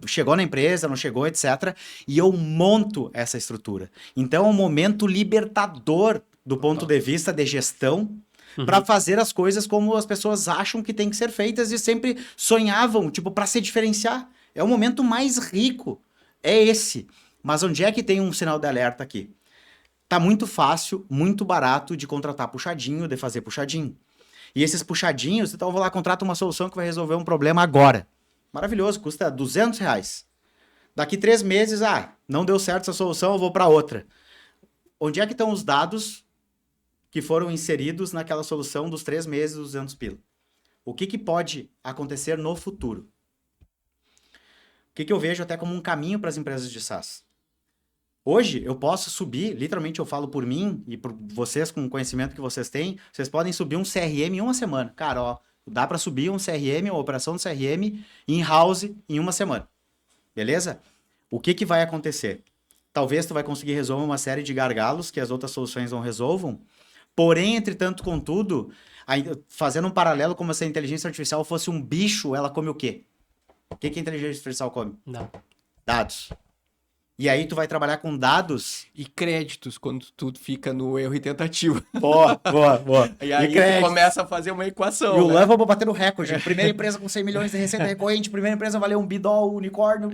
Speaker 3: Chegou na empresa, não chegou, etc. E eu monto essa estrutura. Então, é um momento libertador do ponto de vista de gestão para fazer as coisas como as pessoas acham que tem que ser feitas e sempre sonhavam, tipo, para se diferenciar. É o momento mais rico. É esse. Mas onde é que tem um sinal de alerta aqui? Tá muito fácil, muito barato de contratar puxadinho, de fazer puxadinho. E esses puxadinhos, então eu vou lá, contrato uma solução que vai resolver um problema agora. Maravilhoso, custa R$200. Daqui 3 meses, não deu certo essa solução, eu vou para outra. Onde é que estão os dados que foram inseridos naquela solução dos 3 meses, dos 200 pila? O que pode acontecer no futuro? O que eu vejo até como um caminho para as empresas de SaaS? Hoje, eu posso subir, literalmente eu falo por mim e por vocês, com o conhecimento que vocês têm, vocês podem subir um CRM em uma semana. Cara, ó, dá para subir um CRM, uma operação de CRM in-house em uma semana. Beleza? O que vai acontecer? Talvez tu vai conseguir resolver uma série de gargalos que as outras soluções não resolvam. Porém, entretanto, contudo, fazendo um paralelo, como se a inteligência artificial fosse um bicho, ela come o quê? O que a inteligência artificial come?
Speaker 1: Não.
Speaker 3: Dados. E aí tu vai trabalhar com dados...
Speaker 2: E créditos, quando tu fica no erro e tentativa.
Speaker 3: Boa.
Speaker 2: E aí tu começa a fazer uma equação,
Speaker 3: E o Leva vou bater o recorde. Primeira empresa com 100 milhões de receita recorrente, primeira empresa valeu um bidol, unicórnio.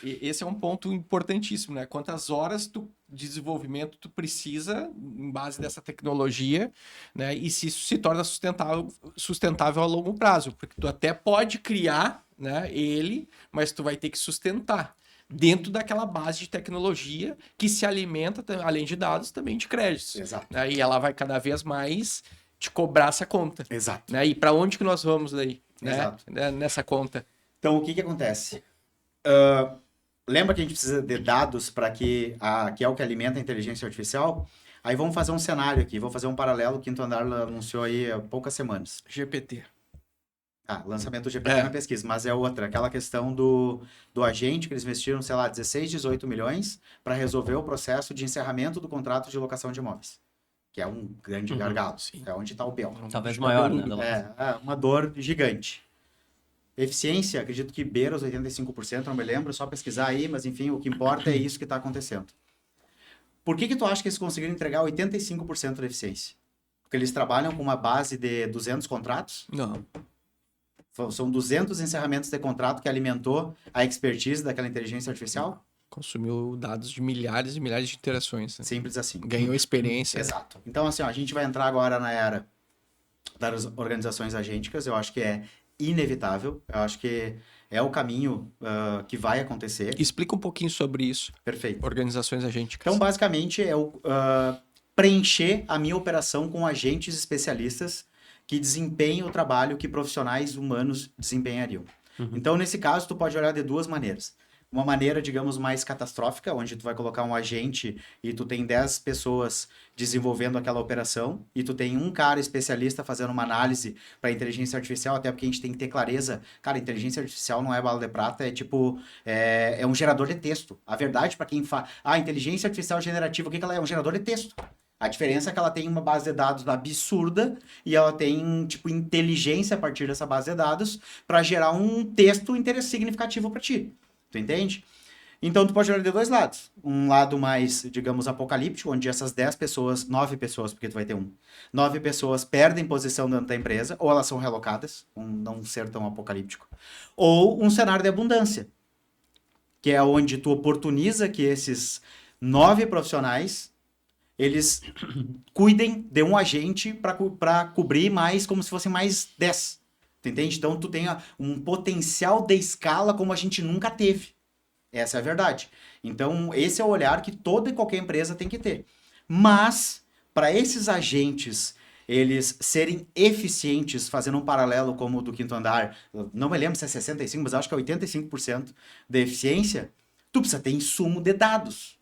Speaker 2: Esse é um ponto importantíssimo, né? Quantas horas de desenvolvimento tu precisa em base dessa tecnologia, né? E se isso se torna sustentável a longo prazo. Porque tu até pode criar né, ele, mas tu vai ter que sustentar dentro daquela base de tecnologia que se alimenta, além de dados, também de créditos.
Speaker 3: Exato.
Speaker 2: Né? E ela vai cada vez mais te cobrar essa conta.
Speaker 3: Exato.
Speaker 2: Né? E para onde que nós vamos daí?
Speaker 3: Exato.
Speaker 2: Né? Nessa conta.
Speaker 3: Então, o que acontece? Lembra que a gente precisa de dados para que é o que alimenta a inteligência artificial? Aí vamos fazer um cenário aqui, vou fazer um paralelo. O Quinto Andar anunciou aí há poucas semanas.
Speaker 2: GPT.
Speaker 3: Lançamento do GPT na pesquisa, mas é outra. Aquela questão do agente que eles investiram, sei lá, 16, 18 milhões para resolver o processo de encerramento do contrato de locação de imóveis. Que é um grande gargalo.
Speaker 2: Sim.
Speaker 3: É onde está o B.O.
Speaker 1: Talvez maior, né?
Speaker 3: Uma dor gigante. Eficiência, acredito que beira os 85%, não me lembro, só pesquisar aí, mas enfim, o que importa é isso que está acontecendo. Por que tu acha que eles conseguiram entregar 85% da eficiência? Porque eles trabalham com uma base de 200 contratos?
Speaker 2: Não.
Speaker 3: São 200 encerramentos de contrato que alimentou a expertise daquela inteligência artificial?
Speaker 2: Consumiu dados de milhares e milhares de interações. Né?
Speaker 3: Simples assim.
Speaker 2: Ganhou experiência.
Speaker 3: Exato. Então, assim, a gente vai entrar agora na era das organizações agênticas. Eu acho que é inevitável. Eu acho que é o caminho que vai acontecer.
Speaker 2: Explica um pouquinho sobre isso.
Speaker 3: Perfeito.
Speaker 2: Organizações agênticas.
Speaker 3: Então, basicamente, é preencher a minha operação com agentes especialistas que desempenhem o trabalho que profissionais humanos desempenhariam. Então, nesse caso, tu pode olhar de duas maneiras. Uma maneira, digamos, mais catastrófica, onde tu vai colocar um agente e tu tem 10 pessoas desenvolvendo aquela operação e tu tem um cara especialista fazendo uma análise para inteligência artificial, até porque a gente tem que ter clareza. Cara, inteligência artificial não é bala de prata, é tipo, é um gerador de texto. A verdade, para quem fala, inteligência artificial generativa, o que ela é? Um gerador de texto. A diferença é que ela tem uma base de dados absurda e ela tem, tipo, inteligência a partir dessa base de dados para gerar um texto significativo para ti. Tu entende? Então, tu pode olhar de dois lados. Um lado mais, digamos, apocalíptico, onde essas 10 pessoas, 9 pessoas, porque tu vai ter 9 pessoas perdem posição dentro da empresa, ou elas são relocadas, um não ser tão apocalíptico. Ou um cenário de abundância, que é onde tu oportuniza que esses 9 profissionais, eles cuidem de um agente para cobrir mais, como se fossem mais 10. Tu entende? Então, tu tem um potencial de escala como a gente nunca teve. Essa é a verdade. Então, esse é o olhar que toda e qualquer empresa tem que ter. Mas, para esses agentes, eles serem eficientes, fazendo um paralelo como o do Quinto Andar, não me lembro se é 65%, mas acho que é 85% de eficiência, tu precisa ter insumo de dados.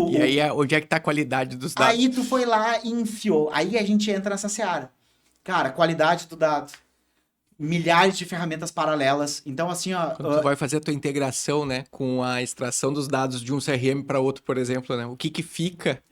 Speaker 2: E aí, onde é que está a qualidade dos dados?
Speaker 3: Aí tu foi lá e enfiou. Aí a gente entra nessa seara. Cara, qualidade do dado. Milhares de ferramentas paralelas. Então, assim,
Speaker 2: Quando tu vai fazer a tua integração, né, com a extração dos dados de um CRM para outro, por exemplo, né? O que fica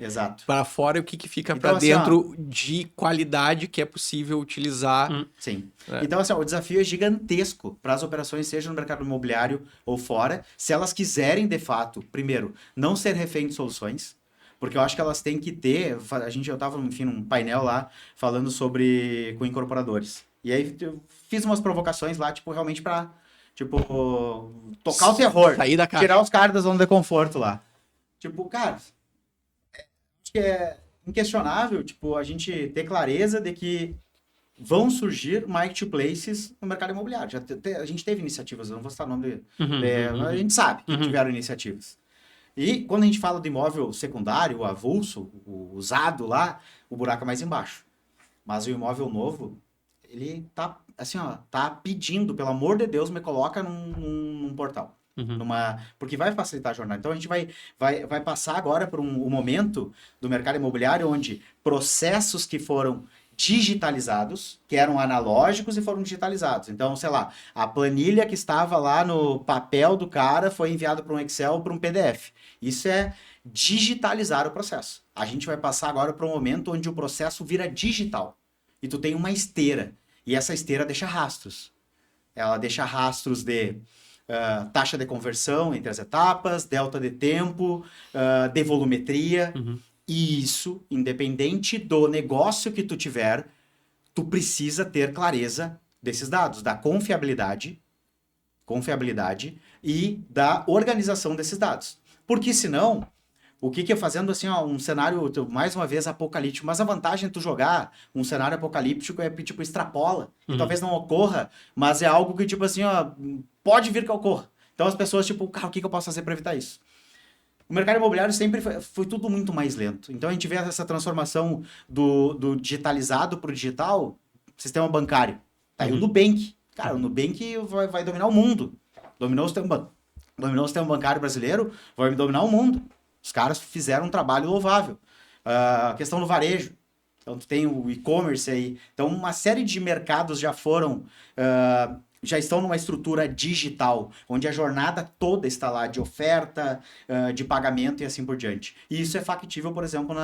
Speaker 2: para fora e o que fica para dentro de qualidade que é possível utilizar.
Speaker 3: Sim. Então, assim, o desafio é gigantesco para as operações, seja no mercado imobiliário ou fora, se elas quiserem, de fato, primeiro, não ser refém de soluções. Porque eu acho que elas têm que ter... Eu estava, enfim, num painel lá falando com incorporadores. E aí eu fiz umas provocações lá, tipo, realmente pra, tipo, tocar o terror.
Speaker 2: Sair da caixa.
Speaker 3: Tirar os caras da zona de conforto lá. Tipo, cara, acho que é inquestionável, tipo, a gente ter clareza de que vão surgir marketplaces no mercado imobiliário. A gente teve iniciativas, eu não vou citar o nome a gente sabe que tiveram iniciativas. E quando a gente fala do imóvel secundário, o avulso, o usado lá, o buraco é mais embaixo. Mas o imóvel novo, ele tá, assim, tá pedindo, pelo amor de Deus, me coloca num portal. Porque vai facilitar a jornada. Então, a gente vai passar agora por um momento do mercado imobiliário onde processos que foram digitalizados, que eram analógicos e foram digitalizados. Então, sei lá, a planilha que estava lá no papel do cara foi enviada para um Excel ou para um PDF. Isso é digitalizar o processo. A gente vai passar agora para um momento onde o processo vira digital. E tu tem uma esteira. E essa esteira deixa rastros. Ela deixa rastros de taxa de conversão entre as etapas, delta de tempo, de volumetria. E isso, independente do negócio que tu tiver, tu precisa ter clareza desses dados, da confiabilidade e da organização desses dados. Porque senão, O que é fazendo assim, ó, um cenário, mais uma vez, apocalíptico. Mas a vantagem de tu jogar um cenário apocalíptico é, tipo, extrapola. E talvez não ocorra, mas é algo que, tipo assim, ó, pode vir que ocorra. Então as pessoas, tipo, cara, o que eu posso fazer para evitar isso? O mercado imobiliário sempre foi tudo muito mais lento. Então a gente vê essa transformação do digitalizado para o digital, sistema bancário. Tá aí o Nubank. Cara, o Nubank vai dominar o mundo. Dominou o sistema bancário brasileiro, vai dominar o mundo. Os caras fizeram um trabalho louvável. A questão do varejo. Então, tu tem o e-commerce aí. Então, uma série de mercados já estão numa estrutura digital, onde a jornada toda está lá, de oferta, de pagamento e assim por diante. E isso é factível, por exemplo,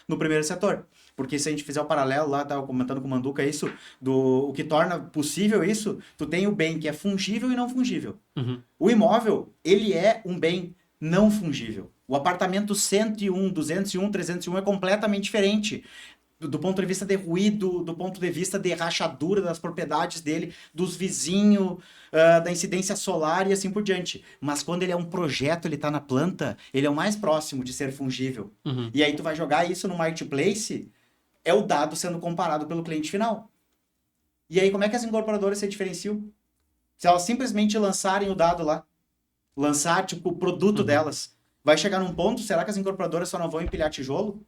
Speaker 3: no primeiro setor. Porque se a gente fizer o paralelo lá, estava comentando com o Manduca isso, o que torna possível isso, tu tem o bem que é fungível e não fungível. O imóvel, ele é um bem não fungível. O apartamento 101, 201, 301 é completamente diferente. Do ponto de vista de ruído, do ponto de vista de rachadura das propriedades dele, dos vizinhos, da incidência solar e assim por diante. Mas quando ele é um projeto, ele está na planta, ele é o mais próximo de ser fungível. E aí tu vai jogar isso no marketplace, é o dado sendo comparado pelo cliente final. E aí como é que as incorporadoras se diferenciam? Se elas simplesmente lançarem o dado lá, lançar tipo o produto delas, vai chegar num ponto, será que as incorporadoras só não vão empilhar tijolo?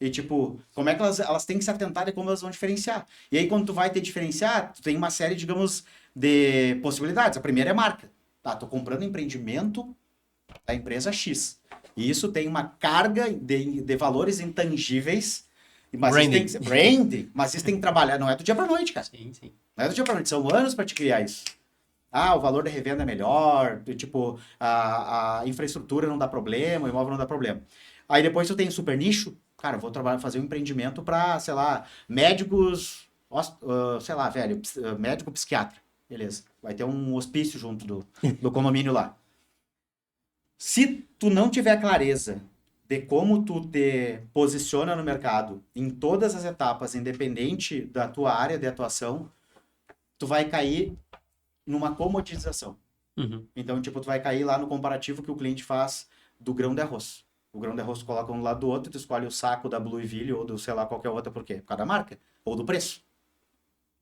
Speaker 3: E, tipo, como é que elas têm que se atentar de como elas vão diferenciar? E aí, quando tu vai ter diferenciar, tu tem uma série, digamos, de possibilidades. A primeira é marca. Tá, tô comprando empreendimento da empresa X. E isso tem uma carga de valores intangíveis. Mas branding. Mas isso tem que trabalhar. Não é do dia pra noite, cara.
Speaker 1: Sim, sim.
Speaker 3: Não é do dia pra noite. São anos pra te criar isso. O valor da revenda é melhor. Tipo, a infraestrutura não dá problema, o imóvel não dá problema. Aí depois tu tem super nicho. Cara, vou fazer um empreendimento para, sei lá, médicos, sei lá, velho, médico psiquiatra. Beleza. Vai ter um hospício junto do condomínio lá. Se tu não tiver clareza de como tu te posiciona no mercado em todas as etapas, independente da tua área de atuação, tu vai cair numa comoditização. Então, tipo, tu vai cair lá no comparativo que o cliente faz do grão de arroz. O grão de arroz tu coloca um lado do outro, tu escolhe o saco da Blueville ou do sei lá qualquer outra, por quê? Por causa da marca ou do preço.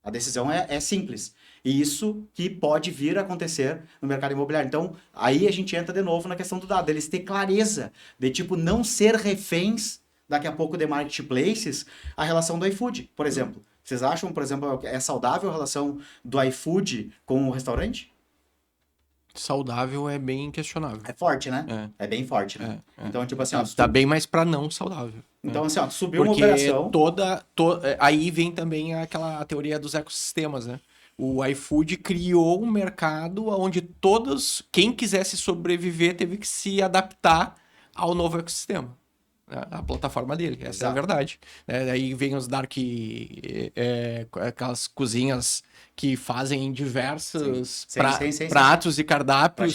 Speaker 3: A decisão é simples. E isso que pode vir a acontecer no mercado imobiliário. Então, aí a gente entra de novo na questão do dado. Eles ter clareza de, tipo, não ser reféns, daqui a pouco, de marketplaces, a relação do iFood, por exemplo. Vocês acham, por exemplo, é saudável a relação do iFood com o restaurante?
Speaker 2: Saudável é bem questionável.
Speaker 3: É forte, né? É bem forte, né? Então, tipo assim...
Speaker 2: Tá bem mais pra não saudável.
Speaker 3: Então, assim, ó, tu subiu uma operação...
Speaker 2: Aí vem também a teoria dos ecossistemas, né? O iFood criou um mercado onde quem quisesse sobreviver teve que se adaptar ao novo ecossistema. A plataforma dele, essa é a verdade. Aí vem os aquelas cozinhas que fazem diversos pratos e cardápios,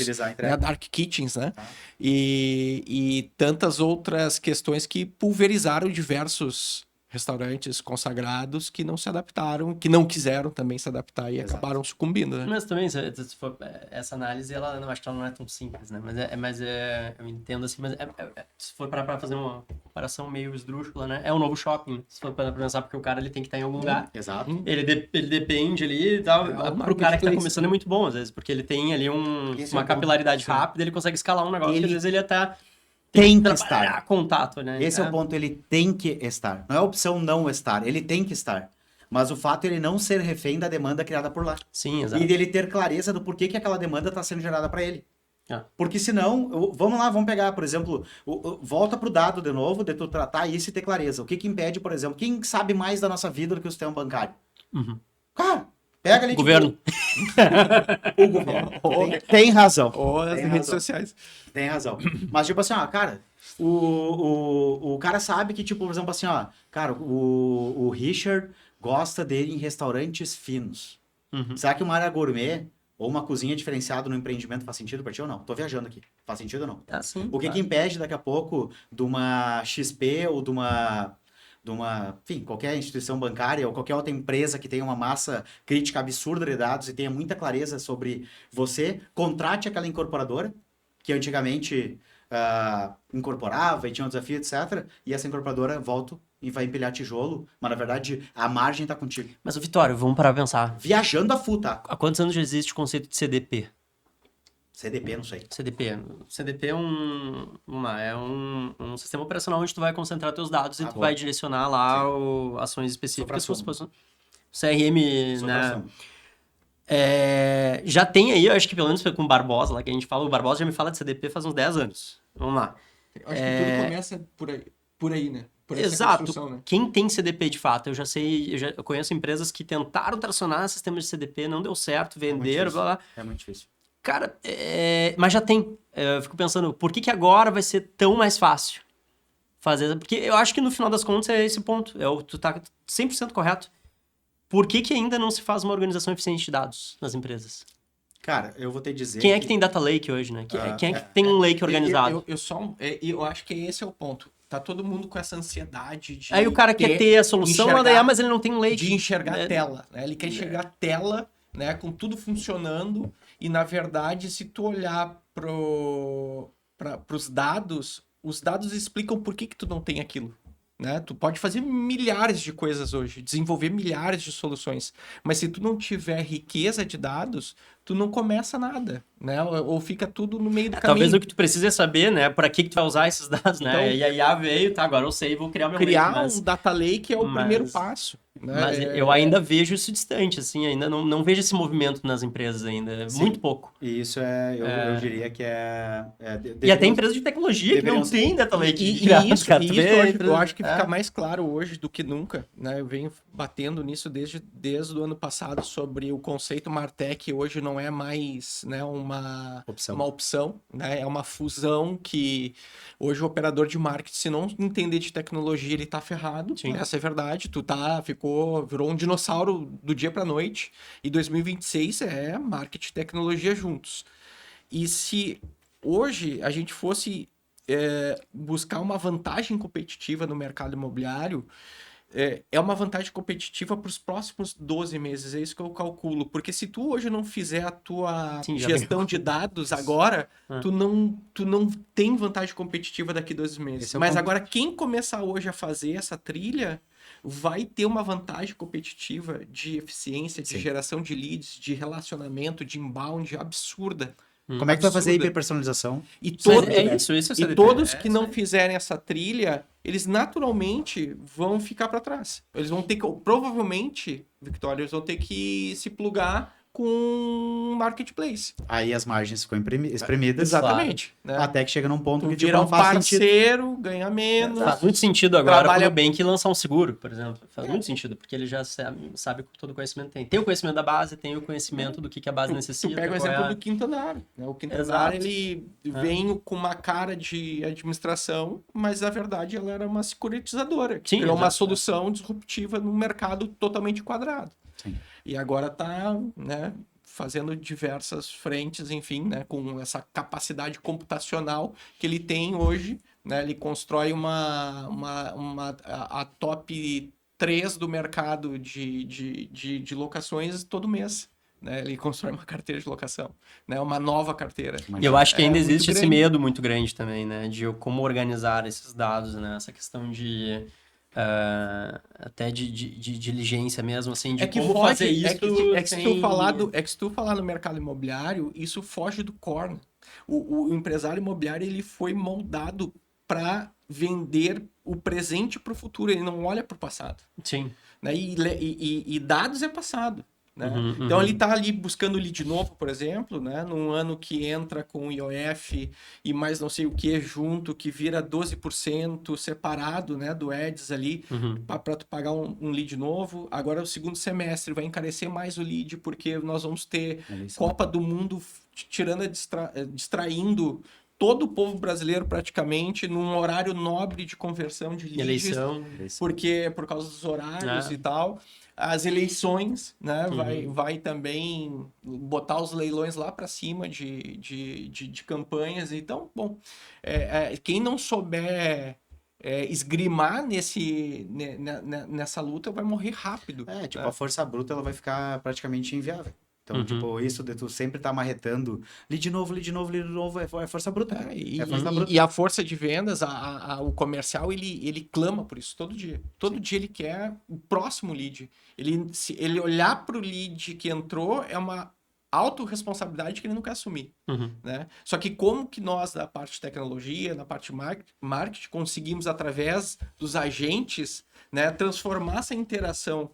Speaker 2: dark kitchens, né? E tantas outras questões que pulverizaram diversos restaurantes consagrados que não se adaptaram, que não quiseram também se adaptar e acabaram sucumbindo, né?
Speaker 1: Mas também, se for, essa análise, eu acho que ela não é tão simples, né? Mas eu entendo assim, mas se for para fazer uma comparação meio esdrúxula, né? É um novo shopping, se for para pensar, porque o cara ele tem que estar em algum lugar.
Speaker 3: Exato.
Speaker 1: Ele depende ali e tal. Pro cara que tá começando é muito bom, às vezes, porque ele tem ali uma capilaridade rápida, ele consegue escalar um negócio que às vezes ele até...
Speaker 3: Tem que estar.
Speaker 1: Contato, né?
Speaker 3: Esse é o ponto, ele tem que estar. Não é opção não estar, ele tem que estar. Mas o fato é ele não ser refém da demanda criada por lá.
Speaker 1: Sim, exato.
Speaker 3: E ele ter clareza do porquê que aquela demanda está sendo gerada para ele. Porque senão, vamos pegar, por exemplo, volta pro dado de novo, de tu tratar isso e ter clareza. O que impede, por exemplo, quem sabe mais da nossa vida do que o sistema bancário? Cara, pega ali...
Speaker 1: Governo.
Speaker 3: O governo. Tem razão.
Speaker 2: Ou as redes sociais.
Speaker 3: Tem razão. Mas, tipo assim, cara, o cara sabe que, tipo, por exemplo, assim, cara, o Richard gosta dele em restaurantes finos. Será que uma área gourmet ou uma cozinha diferenciada no empreendimento faz sentido pra ti ou não? Tô viajando aqui. Faz sentido ou não?
Speaker 1: Sim,
Speaker 3: o que impede daqui a pouco de uma XP ou de uma, enfim, qualquer instituição bancária ou qualquer outra empresa que tenha uma massa crítica absurda de dados e tenha muita clareza sobre você, contrate aquela incorporadora, que antigamente incorporava e tinha um desafio, etc. E essa incorporadora volta e vai empilhar tijolo, mas na verdade a margem tá contigo.
Speaker 1: Mas, Vitório, vamos parar pra pensar.
Speaker 3: Viajando a full, tá?
Speaker 1: Há quantos anos já existe o conceito de CDP?
Speaker 3: CDP, não sei.
Speaker 1: CDP é um sistema operacional onde tu vai concentrar teus dados e tu vai direcionar lá ações específicas. CRM, né? Já tem aí, eu acho que pelo menos com o Barbosa, lá que a gente fala, o Barbosa já me fala de CDP faz uns 10 anos. Vamos lá.
Speaker 2: Eu acho que tudo começa por aí, né? Por essa
Speaker 1: Exato.
Speaker 2: né?
Speaker 1: Quem tem CDP de fato, eu conheço empresas que tentaram tracionar sistemas de CDP, não deu certo, venderam, blá blá.
Speaker 3: É muito difícil.
Speaker 1: Cara, mas já tem. Eu fico pensando, por que agora vai ser tão mais fácil fazer? Porque eu acho que no final das contas é esse ponto. Tu tá 100% correto. Por que ainda não se faz uma organização eficiente de dados nas empresas?
Speaker 3: Cara, eu vou te dizer...
Speaker 1: Quem é que tem data lake hoje, né? Quem é que tem um lake organizado?
Speaker 2: Eu acho que esse é o ponto. Tá todo mundo com essa ansiedade de...
Speaker 1: Aí o cara quer ter a solução, mas ele não tem um lake.
Speaker 2: De enxergar a tela, né? Ele quer enxergar a tela, né? Com tudo funcionando. E, na verdade, se tu olhar pros dados, os dados explicam por que tu não tem aquilo. Né? Tu pode fazer milhares de coisas hoje, desenvolver milhares de soluções, mas se tu não tiver riqueza de dados, tu não começa nada, né? Ou fica tudo no meio do caminho.
Speaker 1: Talvez o que tu precisa saber, né? Para que tu vai usar esses dados, né? Então, e a IA veio, tá, agora eu sei, vou criar meu
Speaker 2: lake, um data lake é o primeiro passo. Né?
Speaker 1: Mas eu ainda vejo isso distante, assim, ainda não vejo esse movimento nas empresas ainda, muito pouco.
Speaker 3: E isso eu diria que
Speaker 1: e até empresas de tecnologia que não tem data lake.
Speaker 2: Isso eu acho que fica mais claro hoje do que nunca, né? Eu venho batendo nisso desde o ano passado sobre o conceito Martech, hoje não é mais, né, uma opção, né? É uma fusão que hoje o operador de marketing, se não entender de tecnologia, ele tá ferrado. Sim. Essa é a verdade. Virou um dinossauro do dia pra noite. E 2026 é marketing e tecnologia juntos. E se hoje a gente fosse buscar uma vantagem competitiva no mercado imobiliário, é uma vantagem competitiva para os próximos 12 meses, é isso que eu calculo. Porque se tu hoje não fizer a tua gestão de dados agora, tu não tem vantagem competitiva daqui 12 meses. Mas agora, quem começar hoje a fazer essa trilha vai ter uma vantagem competitiva de eficiência, de geração de leads, de relacionamento, de inbound absurda.
Speaker 3: Como é que tu vai fazer a hiperpersonalização?
Speaker 2: E todos que não fizerem essa trilha, eles naturalmente vão ficar para trás. Eles vão ter que, provavelmente, Victória, eles vão ter que se plugar com marketplace.
Speaker 3: Aí as margens ficam espremidas.
Speaker 2: Exatamente.
Speaker 3: Claro, né? Até que chega num ponto que
Speaker 2: vira um parceiro, ganha menos.
Speaker 1: Faz muito sentido agora o Nubank lançar um seguro, por exemplo. Faz muito sentido, porque ele já sabe que todo o conhecimento tem. Tem o conhecimento da base, tem o conhecimento do que a base necessita.
Speaker 2: Tu pega o exemplo do Quintanar. Né? O Quintanar, ele vem com uma cara de administração, mas na verdade ela era uma securitizadora. Que criou uma solução disruptiva no mercado totalmente quadrado. Sim. E agora está, né, fazendo diversas frentes, enfim, né, com essa capacidade computacional que ele tem hoje. Né, ele constrói a top 3 do mercado de locações todo mês. Né, ele constrói uma carteira de locação, né, uma nova carteira.
Speaker 1: Eu acho que ainda existe esse medo muito grande também, né, de como organizar esses dados, né, essa questão de... até de diligência mesmo, assim, de como fazer isso.
Speaker 2: Se tu falar no mercado imobiliário, isso foge do core. O empresário imobiliário, ele foi moldado para vender o presente para o futuro, ele não olha para o passado.
Speaker 1: Sim.
Speaker 2: Né? E dados é passado. Né? Então ele está ali buscando lead novo, por exemplo, né? Num ano que entra com IOF e mais não sei o que junto, que vira 12% separado, né, do Ads ali, para tu pagar um lead novo. Agora o segundo semestre vai encarecer mais o lead, porque nós vamos ter Copa do Mundo distraindo todo o povo brasileiro praticamente num horário nobre de conversão de leads.
Speaker 1: Eleição.
Speaker 2: Porque por causa dos horários e tal. As eleições, né? Vai também botar os leilões lá para cima de campanhas. Então, bom, quem não souber esgrimar nessa luta vai morrer rápido.
Speaker 3: A força bruta ela vai ficar praticamente inviável. Então, tipo, isso de tu sempre tá marretando lead de novo, é força bruta.
Speaker 2: E a força de vendas, o comercial, ele clama por isso todo dia. Todo dia ele quer o próximo lead. Se ele olhar pro lead que entrou, é uma autorresponsabilidade que ele não quer assumir. Né? Só que como que nós, da parte de tecnologia, na parte de marketing, conseguimos, através dos agentes, né, transformar essa interação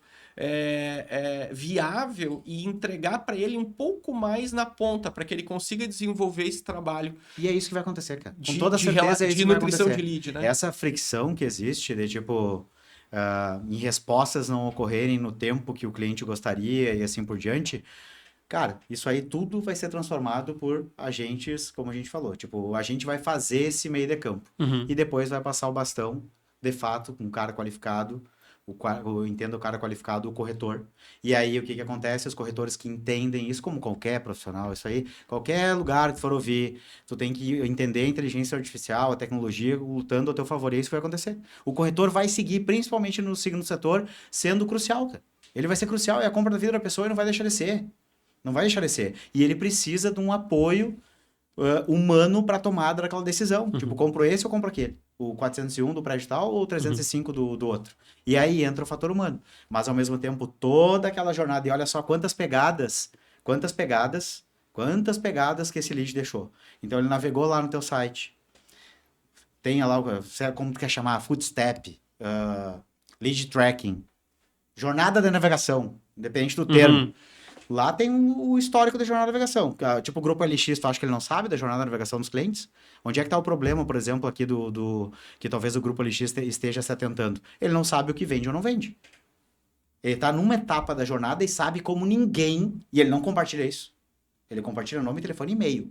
Speaker 2: viável e entregar para ele um pouco mais na ponta, para que ele consiga desenvolver esse trabalho.
Speaker 3: E é isso que vai acontecer, cara. Com toda certeza é isso que vai acontecer. De nutrição de lead, né? Essa fricção que existe de, tipo, em respostas não ocorrerem no tempo que o cliente gostaria e assim por diante, cara, isso aí tudo vai ser transformado por agentes, como a gente falou. Tipo, a gente vai fazer esse meio de campo. E depois vai passar o bastão, de fato, com um cara qualificado, entendo o cara qualificado, o corretor. E aí, o que acontece? Os corretores que entendem isso, como qualquer profissional, isso aí, qualquer lugar que for ouvir, tu tem que entender a inteligência artificial, a tecnologia lutando a teu favor, e isso vai acontecer. O corretor vai seguir, principalmente no segundo setor, sendo crucial, cara. Ele vai ser crucial, é a compra da vida da pessoa e não vai deixar de ser. Não vai deixar de ser. E ele precisa de um apoio humano para a tomada daquela decisão. Tipo, compro esse ou compro aquele? O 401 do prédio tal ou o 305 do outro? E aí entra o fator humano. Mas, ao mesmo tempo, toda aquela jornada. E olha só quantas pegadas que esse lead deixou. Então, ele navegou lá no teu site. Tem lá, como tu quer chamar? Footstep, lead tracking, jornada de navegação, independente do termo. Lá tem o histórico da jornada de navegação. Tipo o Grupo LX, tu acha que ele não sabe da jornada de navegação dos clientes? Onde é que está o problema, por exemplo, aqui que talvez o Grupo LX esteja se atentando? Ele não sabe o que vende ou não vende. Ele está numa etapa da jornada e sabe como ninguém, e ele não compartilha isso. Ele compartilha nome, telefone e e-mail.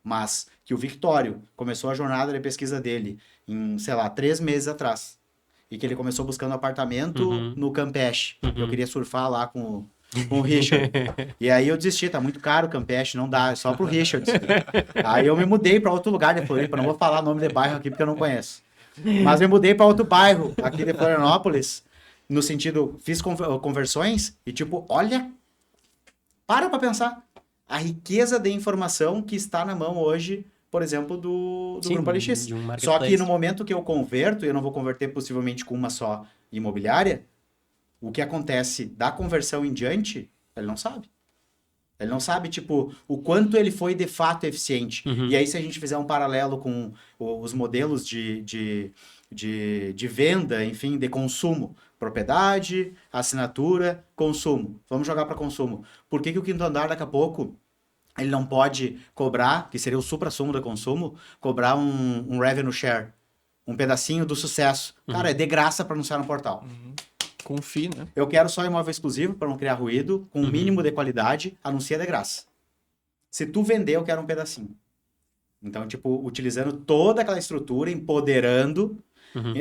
Speaker 3: Mas que o Victório começou a jornada de pesquisa dele em, sei lá, 3 meses atrás. E que ele começou buscando apartamento no Campeche. Eu queria surfar lá com o Richard. E aí eu desisti, tá muito caro o Campeche, não dá, é só pro Richard. Aí eu me mudei para outro lugar de Floripa, não vou falar o nome de bairro aqui porque eu não conheço. Mas me mudei para outro bairro aqui de Florianópolis, no sentido, fiz conversões e tipo, olha, para pensar, a riqueza de informação que está na mão hoje, por exemplo, do Grupo LX. Só que no momento que eu converto, e eu não vou converter possivelmente com uma só imobiliária, o que acontece da conversão em diante, ele não sabe. Ele não sabe, tipo, o quanto ele foi de fato eficiente. E aí, se a gente fizer um paralelo com os modelos de venda, enfim, de consumo, propriedade, assinatura, consumo. Vamos jogar para consumo. Por que o quinto andar, daqui a pouco, ele não pode cobrar, que seria o supra-sumo do consumo, cobrar um revenue share, um pedacinho do sucesso? Cara, é de graça para anunciar no portal.
Speaker 2: Confie, né?
Speaker 3: Eu quero só imóvel exclusivo para não criar ruído, com um mínimo de qualidade, anuncia de graça. Se tu vender, eu quero um pedacinho. Então, tipo, utilizando toda aquela estrutura, empoderando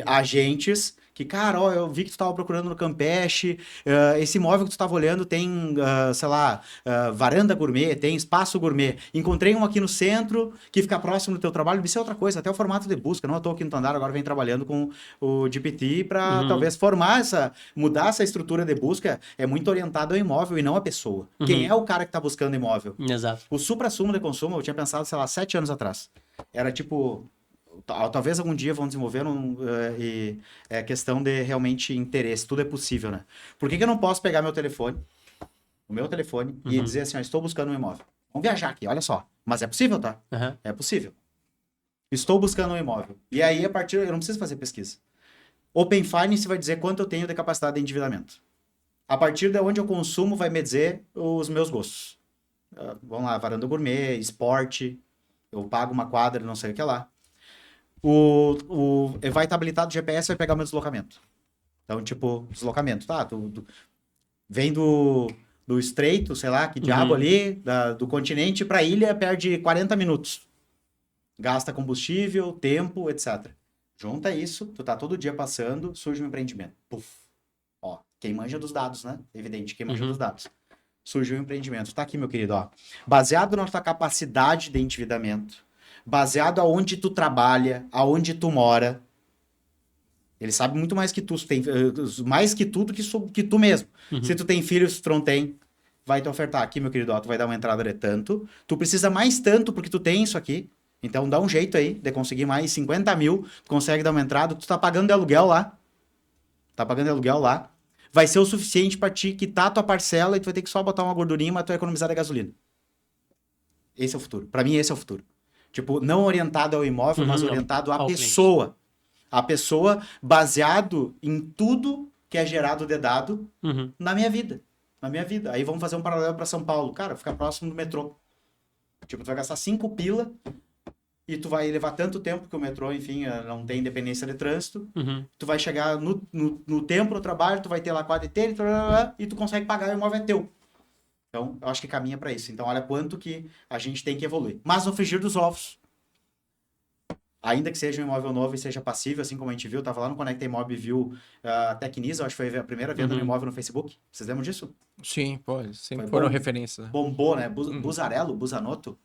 Speaker 3: agentes que, cara, ó, eu vi que tu estava procurando no Campeche, esse imóvel que tu estava olhando tem, sei lá, varanda gourmet, tem espaço gourmet. Encontrei um aqui no centro que fica próximo do teu trabalho. Isso é outra coisa, até o formato de busca. Não à toa que no Andar agora vem trabalhando com o GPT para talvez mudar essa estrutura de busca. É muito orientado ao imóvel e não à pessoa. Quem é o cara que está buscando imóvel?
Speaker 1: Exato.
Speaker 3: O supra-sumo de consumo, eu tinha pensado, sei lá, 7 anos atrás. Era tipo... Talvez algum dia vão desenvolver é questão de realmente interesse. Tudo é possível, né? Por que eu não posso pegar o meu telefone, e dizer assim, ó, estou buscando um imóvel. Vamos viajar aqui, olha só. Mas é possível, tá? É possível. Estou buscando um imóvel. E aí, a partir... Eu não preciso fazer pesquisa. Open Finance vai dizer quanto eu tenho de capacidade de endividamento. A partir de onde eu consumo, vai me dizer os meus gostos. Vamos lá, varanda gourmet, esporte. Eu pago uma quadra, não sei o que lá. Vai estar habilitado o GPS, vai pegar o meu deslocamento. Então, tipo, deslocamento, tá? Tu vem do estreito, sei lá, que diabo ali, do continente para a ilha, perde 40 minutos. Gasta combustível, tempo, etc. Junta isso, tu tá todo dia passando, surge um empreendimento. Puf. Ó, quem manja dos dados, né? Evidente, quem manja dos dados. Surgiu um empreendimento. Tá aqui, meu querido, ó. Baseado na tua capacidade de endividamento, baseado aonde tu trabalha, aonde tu mora. Ele sabe muito mais que tu, mais que tudo que tu mesmo. Se tu tem filhos, tu não tem. vai te ofertar aqui, meu querido, ó, tu vai dar uma entrada de tanto, tu precisa mais tanto porque tu tem isso aqui, então dá um jeito aí de conseguir mais 50 mil, tu consegue dar uma entrada, tu tá pagando de aluguel lá, vai ser o suficiente para te quitar a tua parcela e tu vai ter que só botar uma gordurinha, mas tu vai economizar da gasolina. Esse é o futuro. Para mim, esse é o futuro. Tipo, não orientado ao imóvel, mas orientado à pessoa. Cliente. A pessoa baseado em tudo que é gerado de dado na minha vida. Aí vamos fazer um paralelo para São Paulo. Cara, ficar próximo do metrô. Tipo, tu vai gastar 5 pila e tu vai levar tanto tempo que o metrô, enfim, não tem independência de trânsito. Tu vai chegar no tempo, no trabalho, tu vai ter lá quadra e tu consegue pagar e o imóvel é teu. Então, eu acho que caminha para isso. Então, olha quanto que a gente tem que evoluir. Mas no frigir dos ovos, ainda que seja um imóvel novo e seja passível, assim como a gente viu, tava lá no Conecta Imob e viu a Tecnisa, acho que foi a primeira venda do imóvel no Facebook. Vocês lembram disso?
Speaker 2: Sim, pô, sempre foram referências. Né?
Speaker 3: Bombou, né? Busanotto.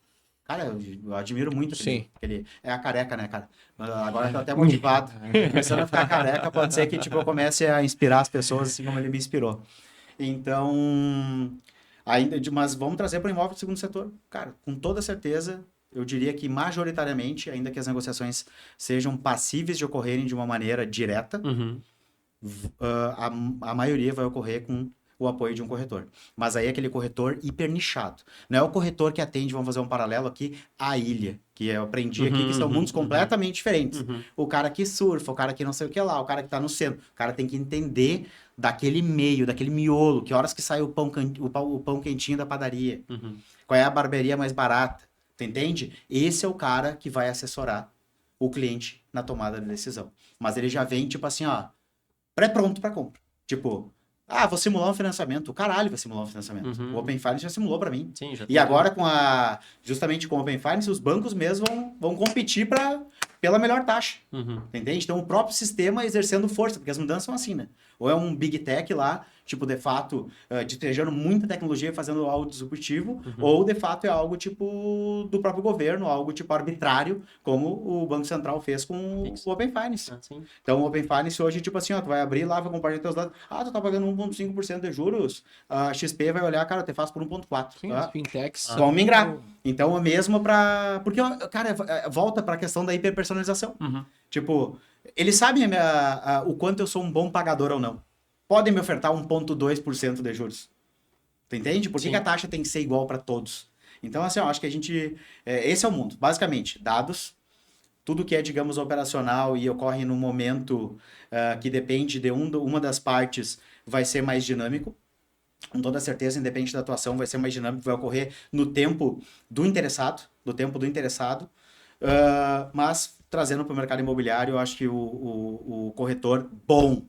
Speaker 3: Cara, eu admiro muito ele. É a careca, né, cara? Agora eu tô até motivado. Começando a ficar careca, pode ser que tipo, eu comece a inspirar as pessoas assim como ele me inspirou. Então, mas vamos trazer para o imóvel do segundo setor. Cara, com toda certeza, eu diria que majoritariamente, ainda que as negociações sejam passíveis de ocorrerem de uma maneira direta, a maioria vai ocorrer com o apoio de um corretor. Mas aí é aquele corretor hiper nichado. Não é o corretor que atende, vamos fazer um paralelo aqui, a ilha, que eu aprendi aqui, que são mundos completamente diferentes. O cara que surfa, o cara que não sei o que lá, o cara que tá no centro. O cara tem que entender daquele meio, daquele miolo, que horas que sai o pão quentinho da padaria. Qual é a barbearia mais barata. Tu entende? Esse é o cara que vai assessorar o cliente na tomada de decisão. Mas ele já vem, tipo assim, ó, pré-pronto para compra. Tipo, vou simular um financiamento. O caralho vai simular um financiamento. O Open Finance já simulou para mim.
Speaker 1: Sim, já
Speaker 3: e agora, justamente com o Open Finance, os bancos mesmo vão competir pela melhor taxa. Entende? Então, o próprio sistema exercendo força, porque as mudanças são assim, né? Ou é um Big Tech lá, tipo, de fato, despejando muita tecnologia, fazendo algo disruptivo, ou, de fato, é algo, tipo, do próprio governo, algo, tipo, arbitrário, como o Banco Central fez com o Open Finance. Então, o Open Finance hoje, tipo assim, ó, tu vai abrir lá, vai compartilhar teus dados. Tu tá pagando 1,5% de juros, a XP vai olhar, cara, eu te faço por 1,4%.
Speaker 2: Sim, as fintechs.
Speaker 3: Vão migrar. Então, é mesmo pra... Porque, cara, volta pra questão da hiperpersonalização. Tipo, eles sabem o quanto eu sou um bom pagador ou não. Podem me ofertar 1,2% de juros. Tu entende? Por que a taxa tem que ser igual para todos? Então, assim, eu acho que a gente... esse é o mundo. Basicamente, dados, tudo que é, digamos, operacional e ocorre no momento que depende de uma das partes, vai ser mais dinâmico. Com toda certeza, independente da atuação, vai ser mais dinâmico, vai ocorrer no tempo do interessado, mas trazendo para o mercado imobiliário, eu acho que o corretor bom,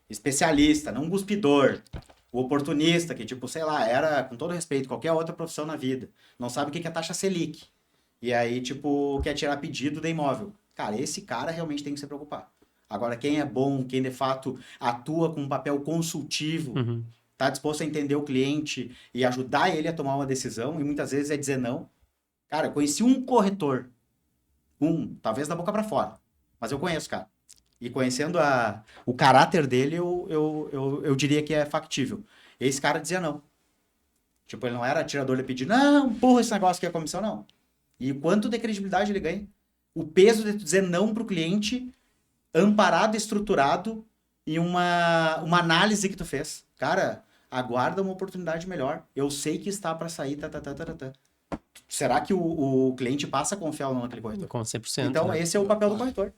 Speaker 3: especialista, não guspidor, o oportunista, que tipo, sei lá, era, com todo respeito, qualquer outra profissão na vida, não sabe o que é taxa Selic, e aí, tipo, quer tirar pedido de imóvel. Cara, esse cara realmente tem que se preocupar. Agora, quem é bom, quem de fato atua com um papel consultivo, tá disposto a entender o cliente e ajudar ele a tomar uma decisão, e muitas vezes é dizer não. Cara, eu conheci um corretor, talvez da boca para fora, mas eu conheço, cara. E conhecendo o caráter dele, eu diria que é factível. Esse cara dizia não. Tipo, ele não era atirador de pedido, não, porra, esse negócio que é comissão, não. E o quanto de credibilidade ele ganha. O peso de dizer não pro cliente, amparado, estruturado, e uma análise que tu fez. Cara, aguarda uma oportunidade melhor. Eu sei que está para sair, Será que o cliente passa a confiar ou não naquele corretor?
Speaker 1: Com 100%.
Speaker 3: Então, esse é o papel do corretor.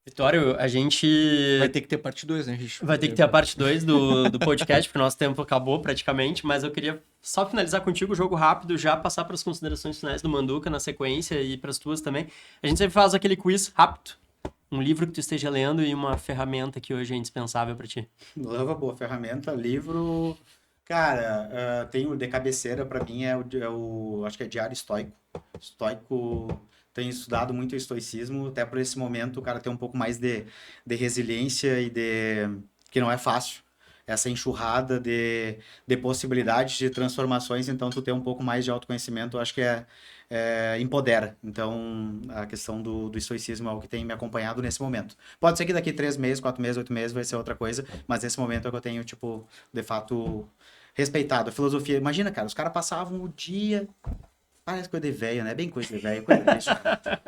Speaker 1: Vitório, a gente...
Speaker 2: Vai ter que ter parte 2, né, gente?
Speaker 1: Vai ter que ter a parte 2 do podcast, porque o nosso tempo acabou praticamente, mas eu queria só finalizar contigo o jogo rápido, já passar para as considerações finais do Manduca na sequência e para as tuas também. A gente sempre faz aquele quiz rápido. Um livro que tu esteja lendo e uma ferramenta que hoje é indispensável para ti.
Speaker 3: Lava, boa ferramenta, livro... Cara, tem o de cabeceira, para mim, acho que é Diário Estoico. Estoico... Tenho estudado muito o estoicismo, até por esse momento o cara tem um pouco mais de resiliência e que não é fácil. Essa enxurrada de possibilidades de transformações, então tu ter um pouco mais de autoconhecimento, eu acho que empodera. Então, a questão do estoicismo é algo que tem me acompanhado nesse momento. Pode ser que daqui 3 meses, 4 meses, 8 meses vai ser outra coisa, mas nesse momento é que eu tenho, tipo, de fato, respeitado. A filosofia, imagina, cara, os caras passavam o dia... Parece coisa de velho, né? Bem coisa de velho, coisa de bicho.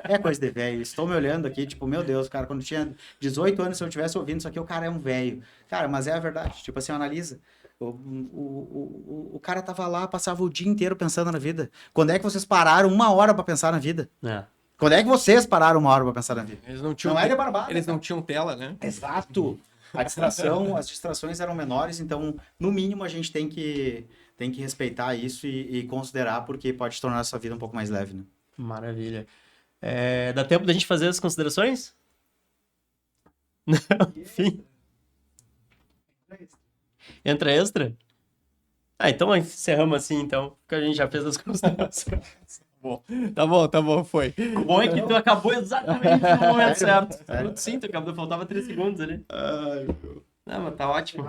Speaker 3: É coisa de velho. Estou me olhando aqui, tipo, meu Deus, cara, quando tinha 18 anos, se eu tivesse ouvindo isso aqui, o cara é um velho. Cara, mas é a verdade. Tipo assim, analisa. O cara tava lá, passava o dia inteiro pensando na vida. Quando é que vocês pararam 1 hora pra pensar na vida? Quando é que vocês pararam 1 hora pra pensar na vida?
Speaker 2: Eles não tinham, eles não tinham tela, né?
Speaker 3: Exato. As distrações eram menores, então, no mínimo, a gente tem que respeitar isso e considerar, porque pode tornar a sua vida um pouco mais leve, né?
Speaker 1: Maravilha. Dá tempo da gente fazer as considerações? Não, enfim. Entra extra? Então encerramos assim, então, porque a gente já fez as considerações.
Speaker 2: Tá bom, foi.
Speaker 1: O bom é que tu acabou exatamente no momento certo. Sim, tu acabou, faltava 3 segundos ali. Não, mas tá ótimo.